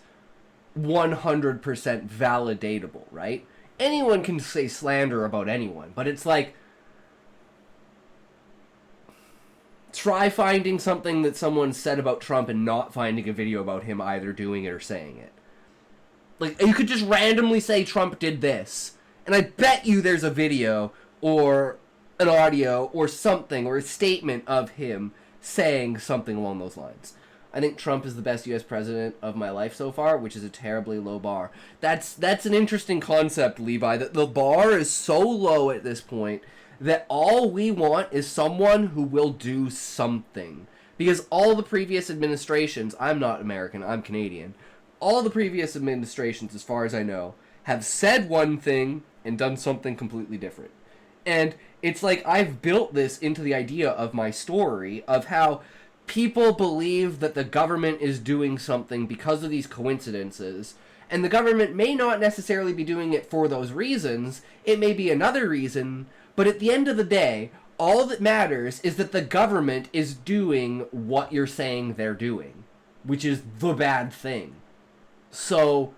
100% validatable, right? Anyone can say slander about anyone, but it's like, try finding something that someone said about Trump and not finding a video about him either doing it or saying it. Like, you could just randomly say Trump did this, and I bet you there's a video or an audio or something or a statement of him saying something along those lines. I think Trump is the best U.S. president of my life so far, which is a terribly low bar. That's an interesting concept, Levi, that the bar is so low at this point that all we want is someone who will do something. Because all the previous administrations, I'm not American, I'm Canadian, all the previous administrations, as far as I know, have said one thing and done something completely different. And it's like I've built this into the idea of my story of how people believe that the government is doing something because of these coincidences, and the government may not necessarily be doing it for those reasons. It may be another reason, but at the end of the day, all that matters is that the government is doing what you're saying they're doing, which is the bad thing. So,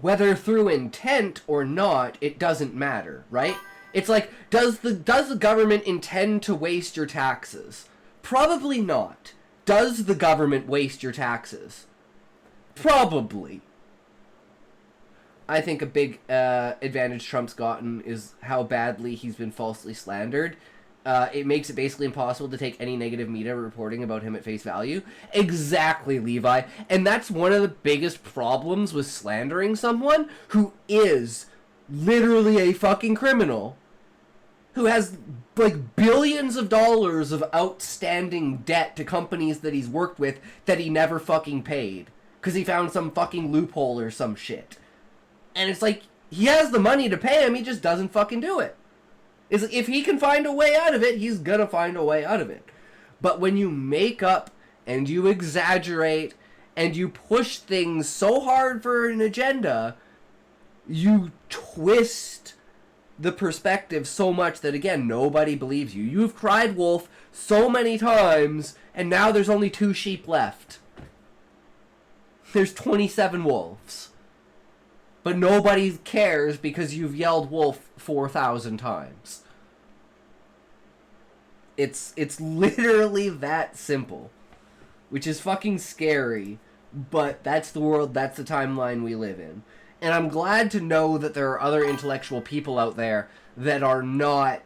whether through intent or not, it doesn't matter, right? It's like, does the government intend to waste your taxes? Probably not. Does the government waste your taxes? Probably. I think a big advantage Trump's gotten is how badly he's been falsely slandered. It makes it basically impossible to take any negative media reporting about him at face value. Exactly, Levi. And that's one of the biggest problems with slandering someone who is literally a fucking criminal, who has like billions of dollars of outstanding debt to companies that he's worked with that he never fucking paid because he found some fucking loophole or some shit. And it's like, he has the money to pay him, he just doesn't fucking do it. It's like, if he can find a way out of it, he's gonna find a way out of it. But when you make up and you exaggerate and you push things so hard for an agenda, you twist the perspective so much that, again, nobody believes you. You've cried wolf so many times, and now there's only 2 sheep left. There's 27 wolves. But nobody cares because you've yelled wolf 4,000 times. It's literally that simple. Which is fucking scary, but that's the world, that's the timeline we live in. And I'm glad to know that there are other intellectual people out there that are not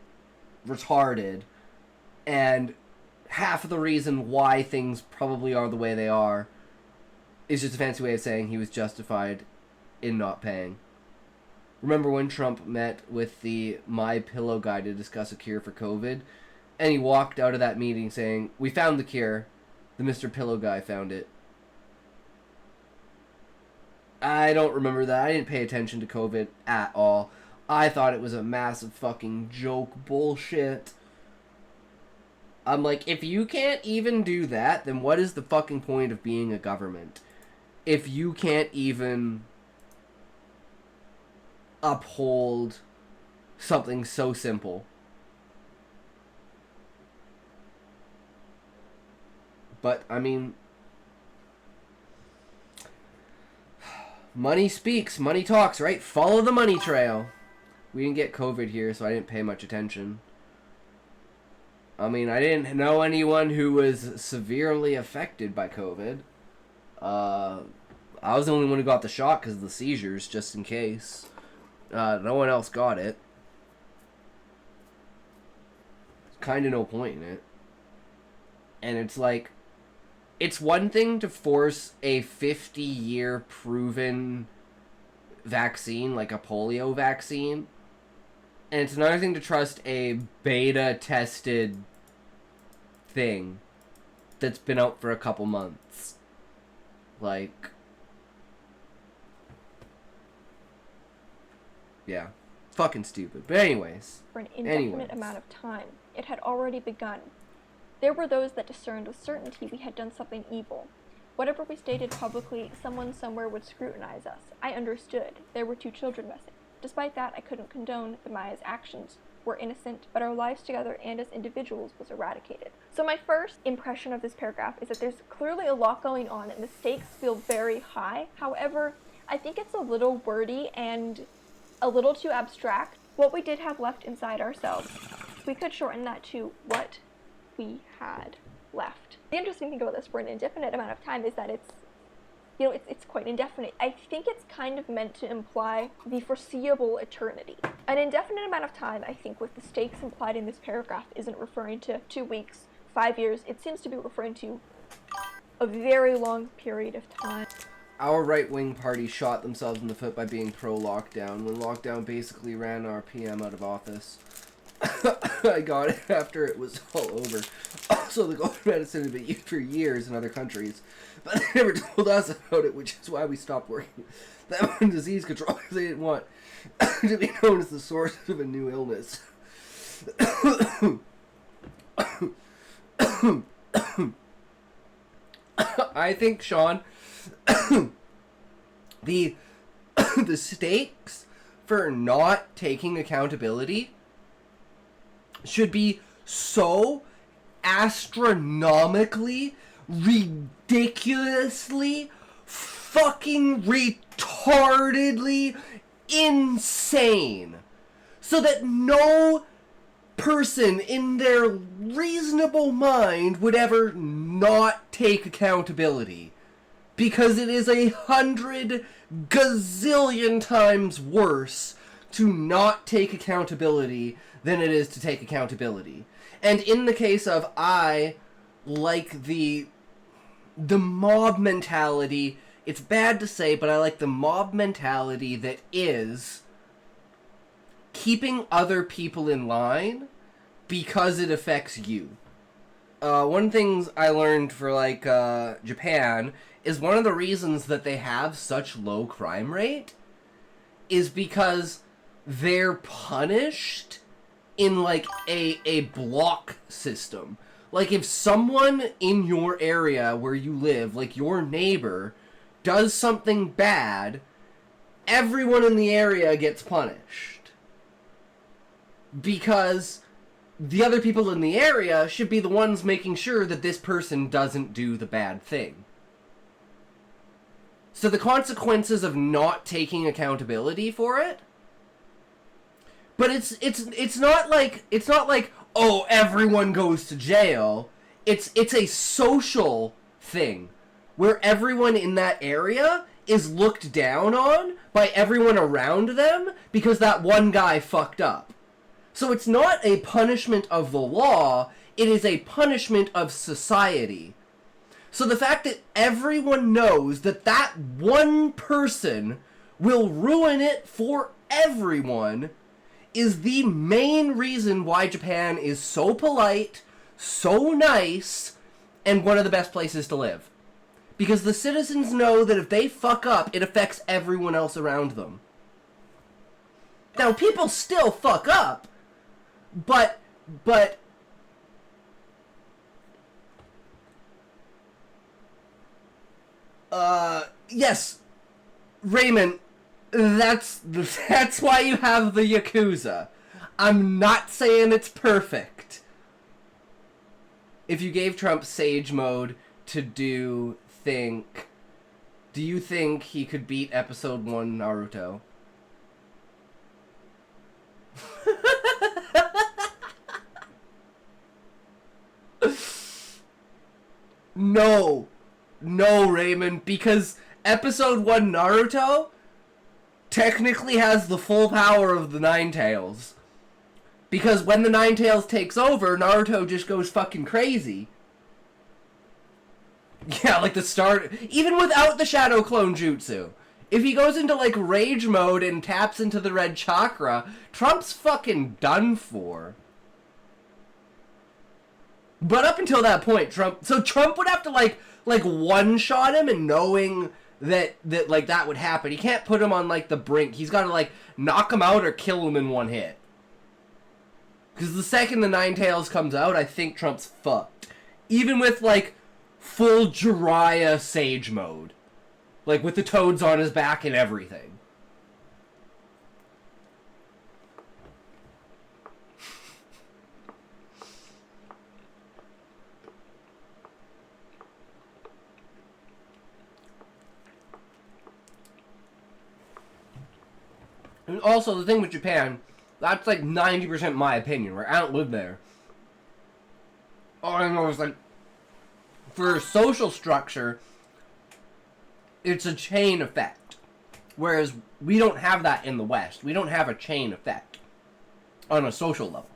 retarded. And half of the reason why things probably are the way they are is just a fancy way of saying he was justified in not paying. Remember when Trump met with the MyPillow guy to discuss a cure for COVID? And he walked out of that meeting saying, "We found the cure. The Mr. Pillow guy found it." I don't remember that. I didn't pay attention to COVID at all. I thought it was a massive fucking joke bullshit. I'm like, if you can't even do that, then what is the fucking point of being a government? If you can't even uphold something so simple. But, I mean, money speaks, money talks, right? Follow the money trail. We didn't get COVID here, so I didn't pay much attention. I mean, I didn't know anyone who was severely affected by COVID. I was the only one who got the shot because of the seizures, just in case. No one else got it. Kind of no point in it. And it's like, it's one thing to force a 50-year proven vaccine, like a polio vaccine, and it's another thing to trust a beta-tested thing that's been out for a couple months. Like, yeah, fucking stupid. But anyways. For an indefinite amount of time, it had already begun. There were those that discerned with certainty we had done something evil. Whatever we stated publicly, someone somewhere would scrutinize us. I understood. There were 2 children missing. Despite that, I couldn't condone the Maya's actions. We're innocent, but our lives together and as individuals was eradicated. So my first impression of this paragraph is that there's clearly a lot going on and the stakes feel very high. However, I think it's a little wordy and a little too abstract. What we did have left inside ourselves, we could shorten that to what we had left. The interesting thing about this for an indefinite amount of time is that it's quite indefinite. I think it's kind of meant to imply the foreseeable eternity. An indefinite amount of time, I think, with the stakes implied in this paragraph, isn't referring to 2 weeks, 5 years. It seems to be referring to a very long period of time. Our right-wing party shot themselves in the foot by being pro-lockdown, when lockdown basically ran our PM out of office. I got it after it was all over. Also, the golden medicine had been used for years in other countries, but they never told us about it, which is why we stopped working that one disease control, because they didn't want to be known as the source of a new illness. I think, Sean, the stakes for not taking accountability should be so astronomically, ridiculously, fucking retardedly insane, so that no person in their reasonable mind would ever not take accountability, because it is 100 gazillion times worse to not take accountability than it is to take accountability. And in the case of, I like the mob mentality. It's bad to say, but I like the mob mentality that is keeping other people in line because it affects you. One of the things I learned for, like, Japan is one of the reasons that they have such low crime rate is because they're punished in, like, a block system. Like, if someone in your area where you live, like your neighbor, does something bad, everyone in the area gets punished. Because the other people in the area should be the ones making sure that this person doesn't do the bad thing. So the consequences of not taking accountability for it, but it's not like oh, everyone goes to jail. It's a social thing where everyone in that area is looked down on by everyone around them because that one guy fucked up. So it's not a punishment of the law, it is a punishment of society. So the fact that everyone knows that that one person will ruin it for everyone is the main reason why Japan is so polite, so nice, and one of the best places to live. Because the citizens know that if they fuck up, it affects everyone else around them. Now, people still fuck up, but yes, Raymond, that's why you have the Yakuza. I'm not saying it's perfect. If you gave Trump Sage Mode to do you think he could beat Episode 1 Naruto? No, Raymond, because Episode 1 Naruto technically has the full power of the Nine Tails. Because when the Nine Tails takes over, Naruto just goes fucking crazy. Yeah, like the start, even without the Shadow Clone Jutsu. If he goes into, like, Rage Mode and taps into the red chakra, Trump's fucking done for. But up until that point, Trump would have to, like one-shot him, and knowing that, like, that would happen. He can't put him on, like, the brink. He's gotta, like, knock him out or kill him in one hit. Because the second the Nine Tails comes out, I think Trump's fucked. Even with, like, full Jiraiya Sage Mode. Like, with the toads on his back and everything. And also, the thing with Japan, that's like 90% my opinion, right? I don't live there. All I know is, like, for social structure, it's a chain effect. Whereas we don't have that in the West. We don't have a chain effect on a social level.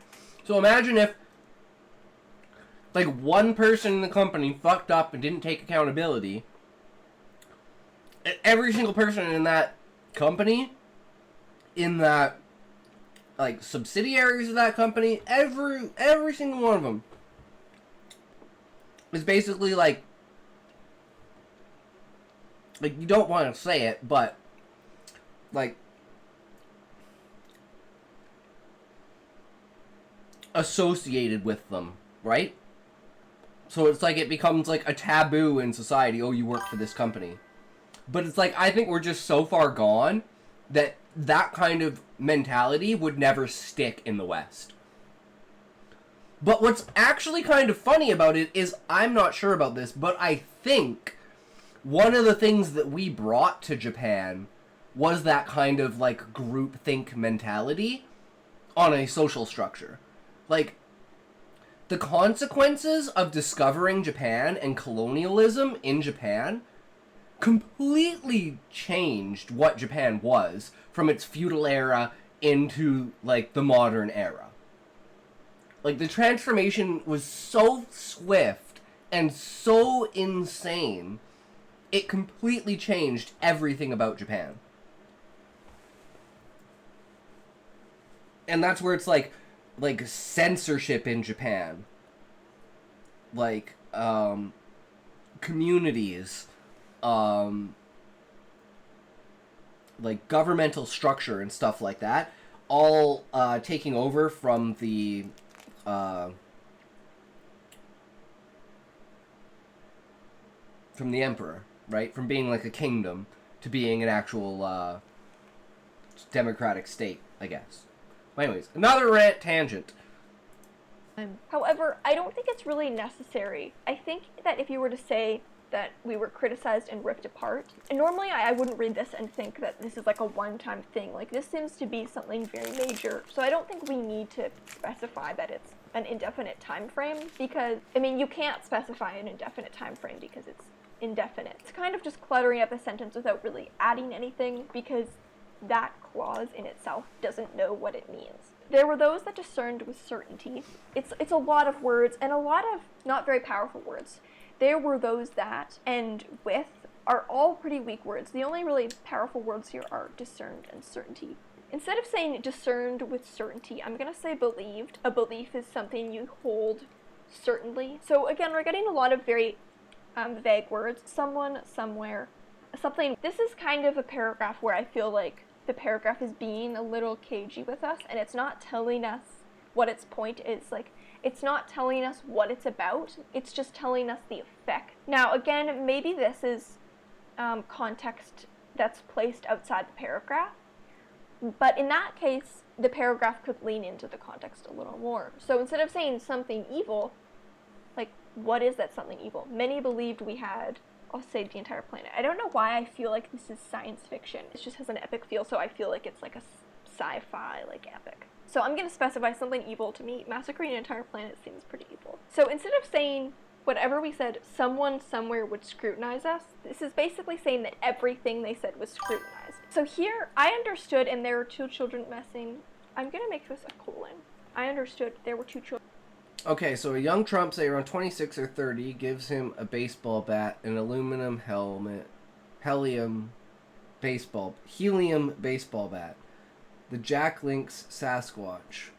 So imagine if like one person in the company fucked up and didn't take accountability, every single person in that company, in that, like, subsidiaries of that company, every single one of them is basically like you don't want to say it, but like associated with them, right? So it's like it becomes like a taboo in society. Oh, you work for this company. But it's like, I think we're just so far gone that that kind of mentality would never stick in the West. But what's actually kind of funny about it is, I'm not sure about this, but I think one of the things that we brought to Japan was that kind of like groupthink mentality on a social structure. Like, the consequences of discovering Japan and colonialism in Japan completely changed what Japan was from its feudal era into, like, the modern era. Like, the transformation was so swift and so insane, it completely changed everything about Japan. And that's where it's like censorship in Japan. Like, communities, like governmental structure and stuff like that, all taking over from the emperor, right? From being like a kingdom to being an actual democratic state, I guess. But anyways, another rant tangent. However, I don't think it's really necessary. I think that if you were to say that we were criticized and ripped apart, and normally I wouldn't read this and think that this is like a one-time thing. Like, this seems to be something very major, so I don't think we need to specify that it's an indefinite time frame, because, I mean, you can't specify an indefinite time frame because it's indefinite. It's kind of just cluttering up a sentence without really adding anything, because that clause in itself doesn't know what it means. There were those that discerned with certainty. It's a lot of words, and a lot of not very powerful words. There were those that and with are all pretty weak words. The only really powerful words here are discerned and certainty. Instead of saying discerned with certainty, I'm going to say believed. A belief is something you hold certainly. So again, we're getting a lot of very vague words. Someone, somewhere, something. This is kind of a paragraph where I feel like the paragraph is being a little cagey with us, and it's not telling us what its point is. Like, it's not telling us what it's about, it's just telling us the effect. Now, again, maybe this is context that's placed outside the paragraph, but in that case, the paragraph could lean into the context a little more. So instead of saying something evil, like, what is that something evil? Many believed we had, I'll say, the entire planet. I don't know why I feel like this is science fiction. It just has an epic feel, so I feel like it's like a sci-fi, like, epic. So I'm going to specify something evil. To me, massacring an entire planet seems pretty evil. So instead of saying whatever we said, someone somewhere would scrutinize us, this is basically saying that everything they said was scrutinized. So here, I understood, and there were two children messing. I'm going to make this a colon. I understood there were two children. Okay, so a young Trump, say around 26 or 30, gives him a baseball bat, an aluminum helmet, helium baseball bat. The Jack Link's Sasquatch.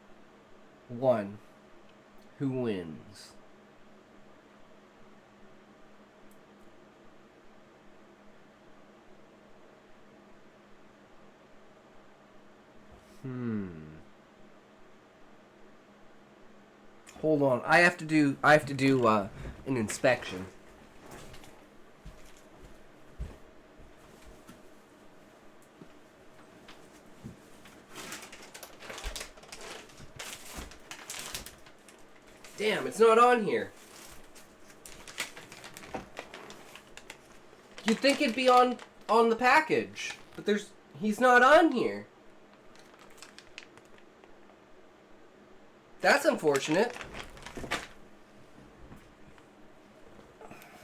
1. Who wins? Hold on. I have to do an inspection. Damn, it's not on here. You'd think it'd be on the package, but he's not on here. That's unfortunate.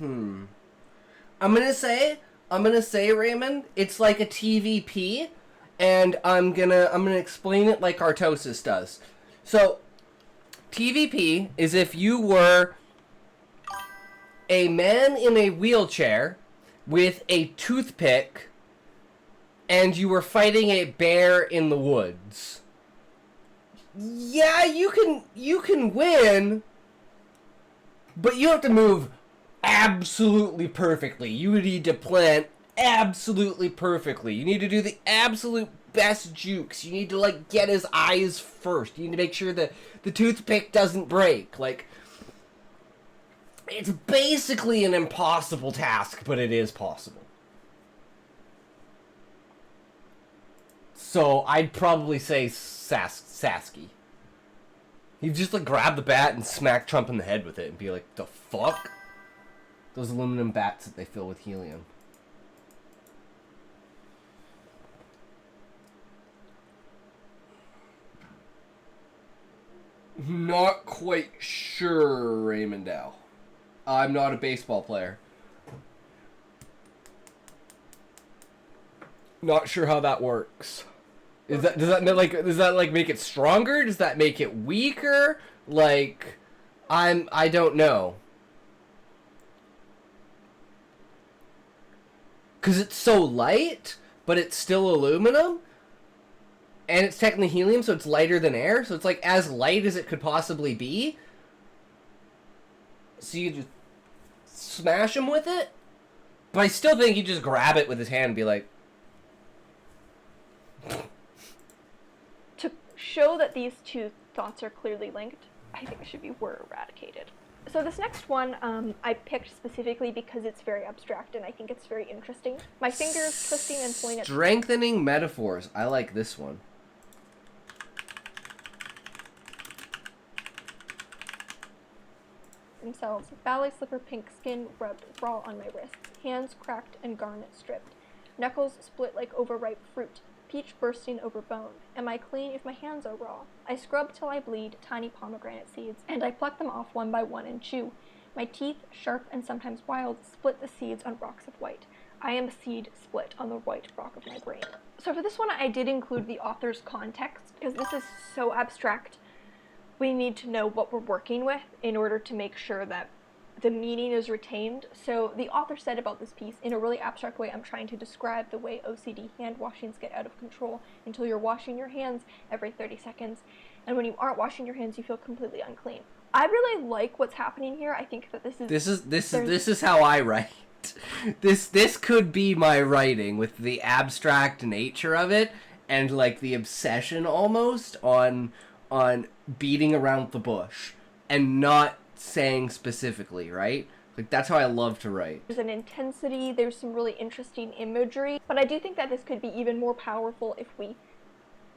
I'm gonna say, Raymond, it's like a TVP, and I'm gonna explain it like Artosis does. So, TVP is if you were a man in a wheelchair with a toothpick, and you were fighting a bear in the woods. Yeah, you can win, but you have to move absolutely perfectly. You need to plan absolutely perfectly. You need to do the absolute best jukes. You need to, like, get his eyes first. You need to make sure that the toothpick doesn't break. Like, it's basically an impossible task, but it is possible. So I'd probably say Sasky. He'd just, like, grab the bat and smack Trump in the head with it and be like, the fuck? Those aluminum bats that they fill with helium. Not quite sure, Raymond Dow. I'm not a baseball player. Not sure how that works. Does that make it stronger? Does that make it weaker? Like, I don't know. Cause it's so light, but it's still aluminum, and it's technically helium, so it's lighter than air. So it's like as light as it could possibly be. So you just smash him with it, but I still think you just grab it with his hand and be like. To show that these two thoughts are clearly linked, I think it should be were eradicated. So this next one I picked specifically because it's very abstract and I think it's very interesting. My fingers twisting and pulling at... Strengthening metaphors. I like this one. Themselves. Ballet slipper pink skin rubbed raw on my wrists. Hands cracked and garnet stripped. Knuckles split like overripe fruit. Peach bursting over bone. Am I clean if my hands are raw? I scrub till I bleed tiny pomegranate seeds, and I pluck them off one by one and chew. My teeth, sharp and sometimes wild, split the seeds on rocks of white. I am a seed split on the white rock of my brain. So for this one, I did include the author's context, because this is so abstract. We need to know what we're working with in order to make sure that the meaning is retained. So the author said about this piece, in a really abstract way, I'm trying to describe the way OCD hand washings get out of control until you're washing your hands every 30 seconds. And when you aren't washing your hands, you feel completely unclean. I really like what's happening here. I think that this is how I write. This could be my writing with the abstract nature of it and like the obsession almost on beating around the bush and not saying specifically, right? Like, that's how I love to write. There's an intensity, there's some really interesting imagery, but I do think that this could be even more powerful if we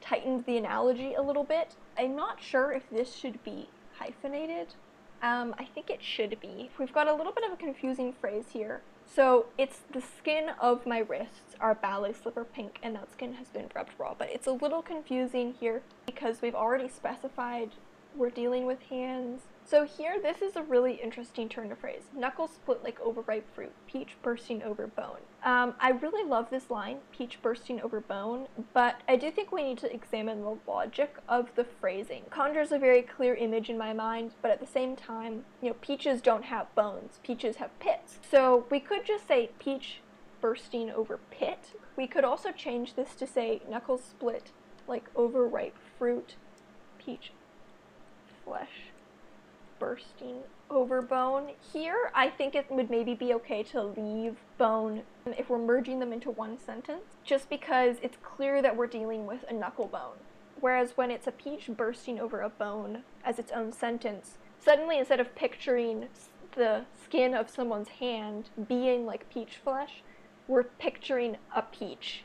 tightened the analogy a little bit. I'm not sure if this should be hyphenated. I think it should be. We've got a little bit of a confusing phrase here. So it's the skin of my wrists are ballet slipper pink and that skin has been rubbed raw, but it's a little confusing here because we've already specified we're dealing with hands. So here, this is a really interesting turn of phrase. Knuckles split like overripe fruit, peach bursting over bone. I really love this line, peach bursting over bone, but I do think we need to examine the logic of the phrasing. Conjures a very clear image in my mind, but at the same time, you know, peaches don't have bones, peaches have pits. So we could just say peach bursting over pit. We could also change this to say Knuckles split like overripe fruit, peach flesh bursting over bone. Here, I think it would maybe be okay to leave bone if we're merging them into one sentence, just because it's clear that we're dealing with a knuckle bone. Whereas when it's a peach bursting over a bone as its own sentence, suddenly instead of picturing the skin of someone's hand being like peach flesh, we're picturing a peach,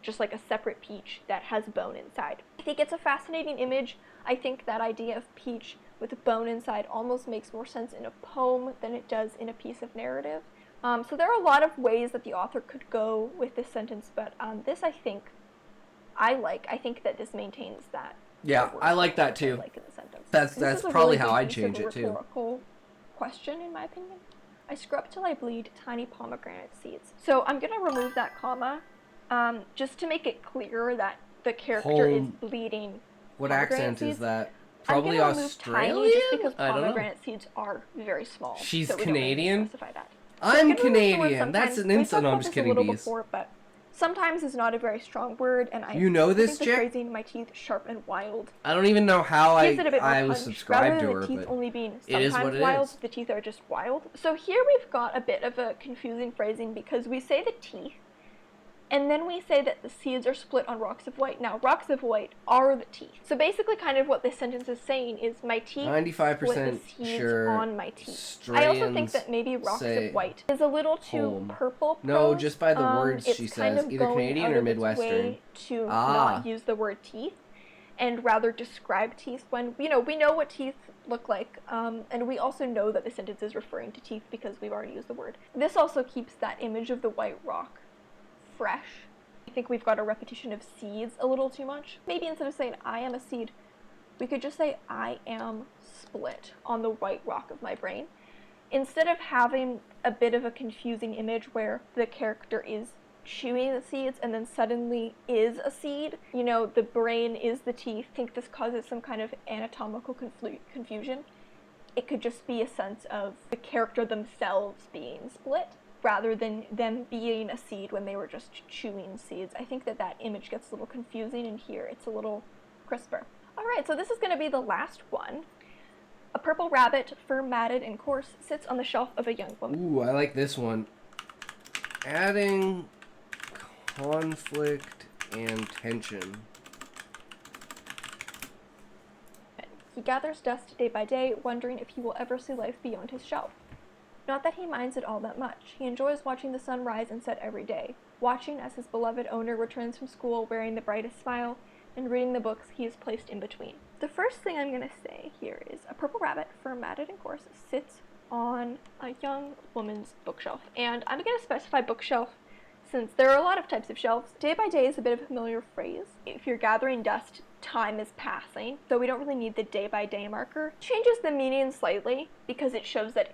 just like a separate peach that has bone inside. I think it's a fascinating image. I think that idea of peach with a bone inside almost makes more sense in a poem than it does in a piece of narrative. So there are a lot of ways that the author could go with this sentence, but this I think I think that this maintains that. Yeah, I like that too. Like in the sentence. That's probably how I'd change it too. Rhetorical question, in my opinion. I scrub till I bleed tiny pomegranate seeds. So I'm gonna remove that comma, just to make it clear that the character is bleeding. What accent is that? Probably I'm gonna remove tiny Australian? just because I don't know. pomegranate seeds are very small. She's so we don't really Canadian? specify that. I'm I'm gonna remove the word Canadian. That's sometimes. an We insult. talked No, I'm about just this a kidding, little bees. before, but sometimes is not a very strong word, and You know I this, think the chick? phrasing "my teeth sharp and wild" I don't even know how gives it a bit more I was punch, subscribed to rather her, than the teeth but only being it is sometimes what it wild. is. The teeth are just wild. So here we've got a bit of a confusing phrasing because we say the teeth, and then we say that the seeds are split on rocks of white. Now, rocks of white are the teeth. So basically, kind of what this sentence is saying is my teeth 95% split the seeds sure on my teeth. I also think that maybe rocks say of white is a little too home. purple prose. No, just by the words it's she kind says, of either going Canadian out or of its Midwestern. way to Ah. not use the word teeth and rather describe teeth when, we know what teeth look like, and we also know that the sentence is referring to teeth because we've already used the word. This also keeps that image of the white rock fresh. I think we've got a repetition of seeds a little too much. Maybe instead of saying I am a seed, we could just say I am split on the white rock of my brain. Instead of having a bit of a confusing image where the character is chewing the seeds and then suddenly is a seed, the brain is the teeth. I think this causes some kind of anatomical confusion. It could just be a sense of the character themselves being split rather than them being a seed when they were just chewing seeds. I think that image gets a little confusing, and here it's a little crisper. Alright, so this is going to be the last one. A purple rabbit, fur matted and coarse, sits on the shelf of a young woman. Ooh, I like this one. Adding conflict and tension. He gathers dust day by day, wondering if he will ever see life beyond his shelf. Not that he minds it all that much. He enjoys watching the sun rise and set every day, watching as his beloved owner returns from school wearing the brightest smile, and reading the books he has placed in between. The first thing I'm going to say here is a purple rabbit, fur matted and coarse, sits on a young woman's bookshelf. And I'm going to specify bookshelf since there are a lot of types of shelves. Day by day is a bit of a familiar phrase. If you're gathering dust, time is passing, so we don't really need the day by day marker. Changes the meaning slightly because it shows that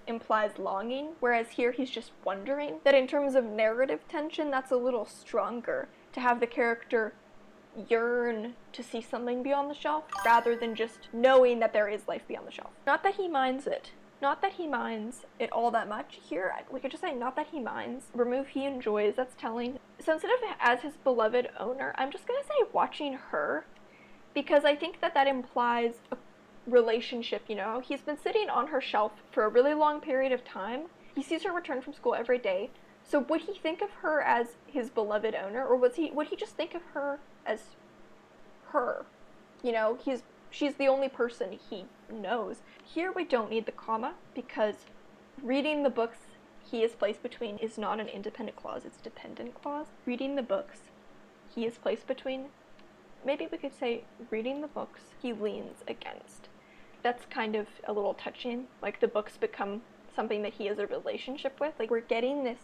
implies longing, whereas here he's just wondering. That in terms of narrative tension, that's a little stronger to have the character yearn to see something beyond the shelf rather than just knowing that there is life beyond the shelf. Not that he minds it. Not that he minds it all that much. Here, we could just say not that he minds. Remove he enjoys, that's telling. So instead of as his beloved owner, I'm just going to say watching her, because I think that implies a relationship, He's been sitting on her shelf for a really long period of time. He sees her return from school every day. So would he think of her as his beloved owner, or would he just think of her as her? She's the only person he knows. Here we don't need the comma because reading the books he is placed between is not an independent clause, it's a dependent clause. Reading the books he is placed between, maybe we could say reading the books he leans against. That's kind of a little touching, like the books become something that he has a relationship with. Like we're getting this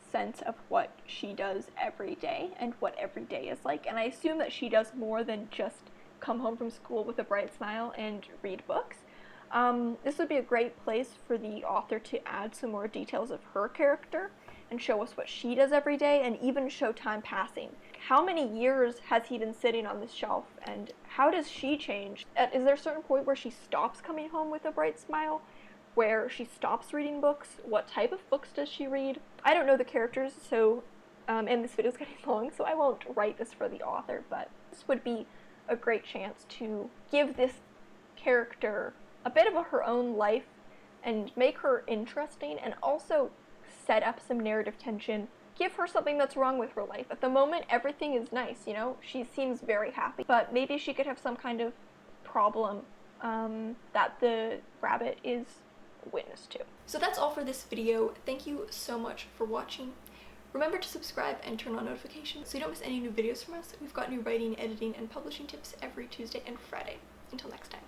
sense of what she does every day and what every day is like, and I assume that she does more than just come home from school with a bright smile and read books. This would be a great place for the author to add some more details of her character and show us what she does every day and even show time passing. How many years has he been sitting on this shelf and how does she change? Is there a certain point where she stops coming home with a bright smile? Where she stops reading books? What type of books does she read? I don't know the characters, so, and this video is getting long, so I won't write this for the author, but this would be a great chance to give this character a bit of her own life and make her interesting and also set up some narrative tension. Give her something that's wrong with her life. At the moment, everything is nice, She seems very happy, but maybe she could have some kind of problem that the rabbit is witness to. So that's all for this video. Thank you so much for watching. Remember to subscribe and turn on notifications so you don't miss any new videos from us. We've got new writing, editing, and publishing tips every Tuesday and Friday. Until next time.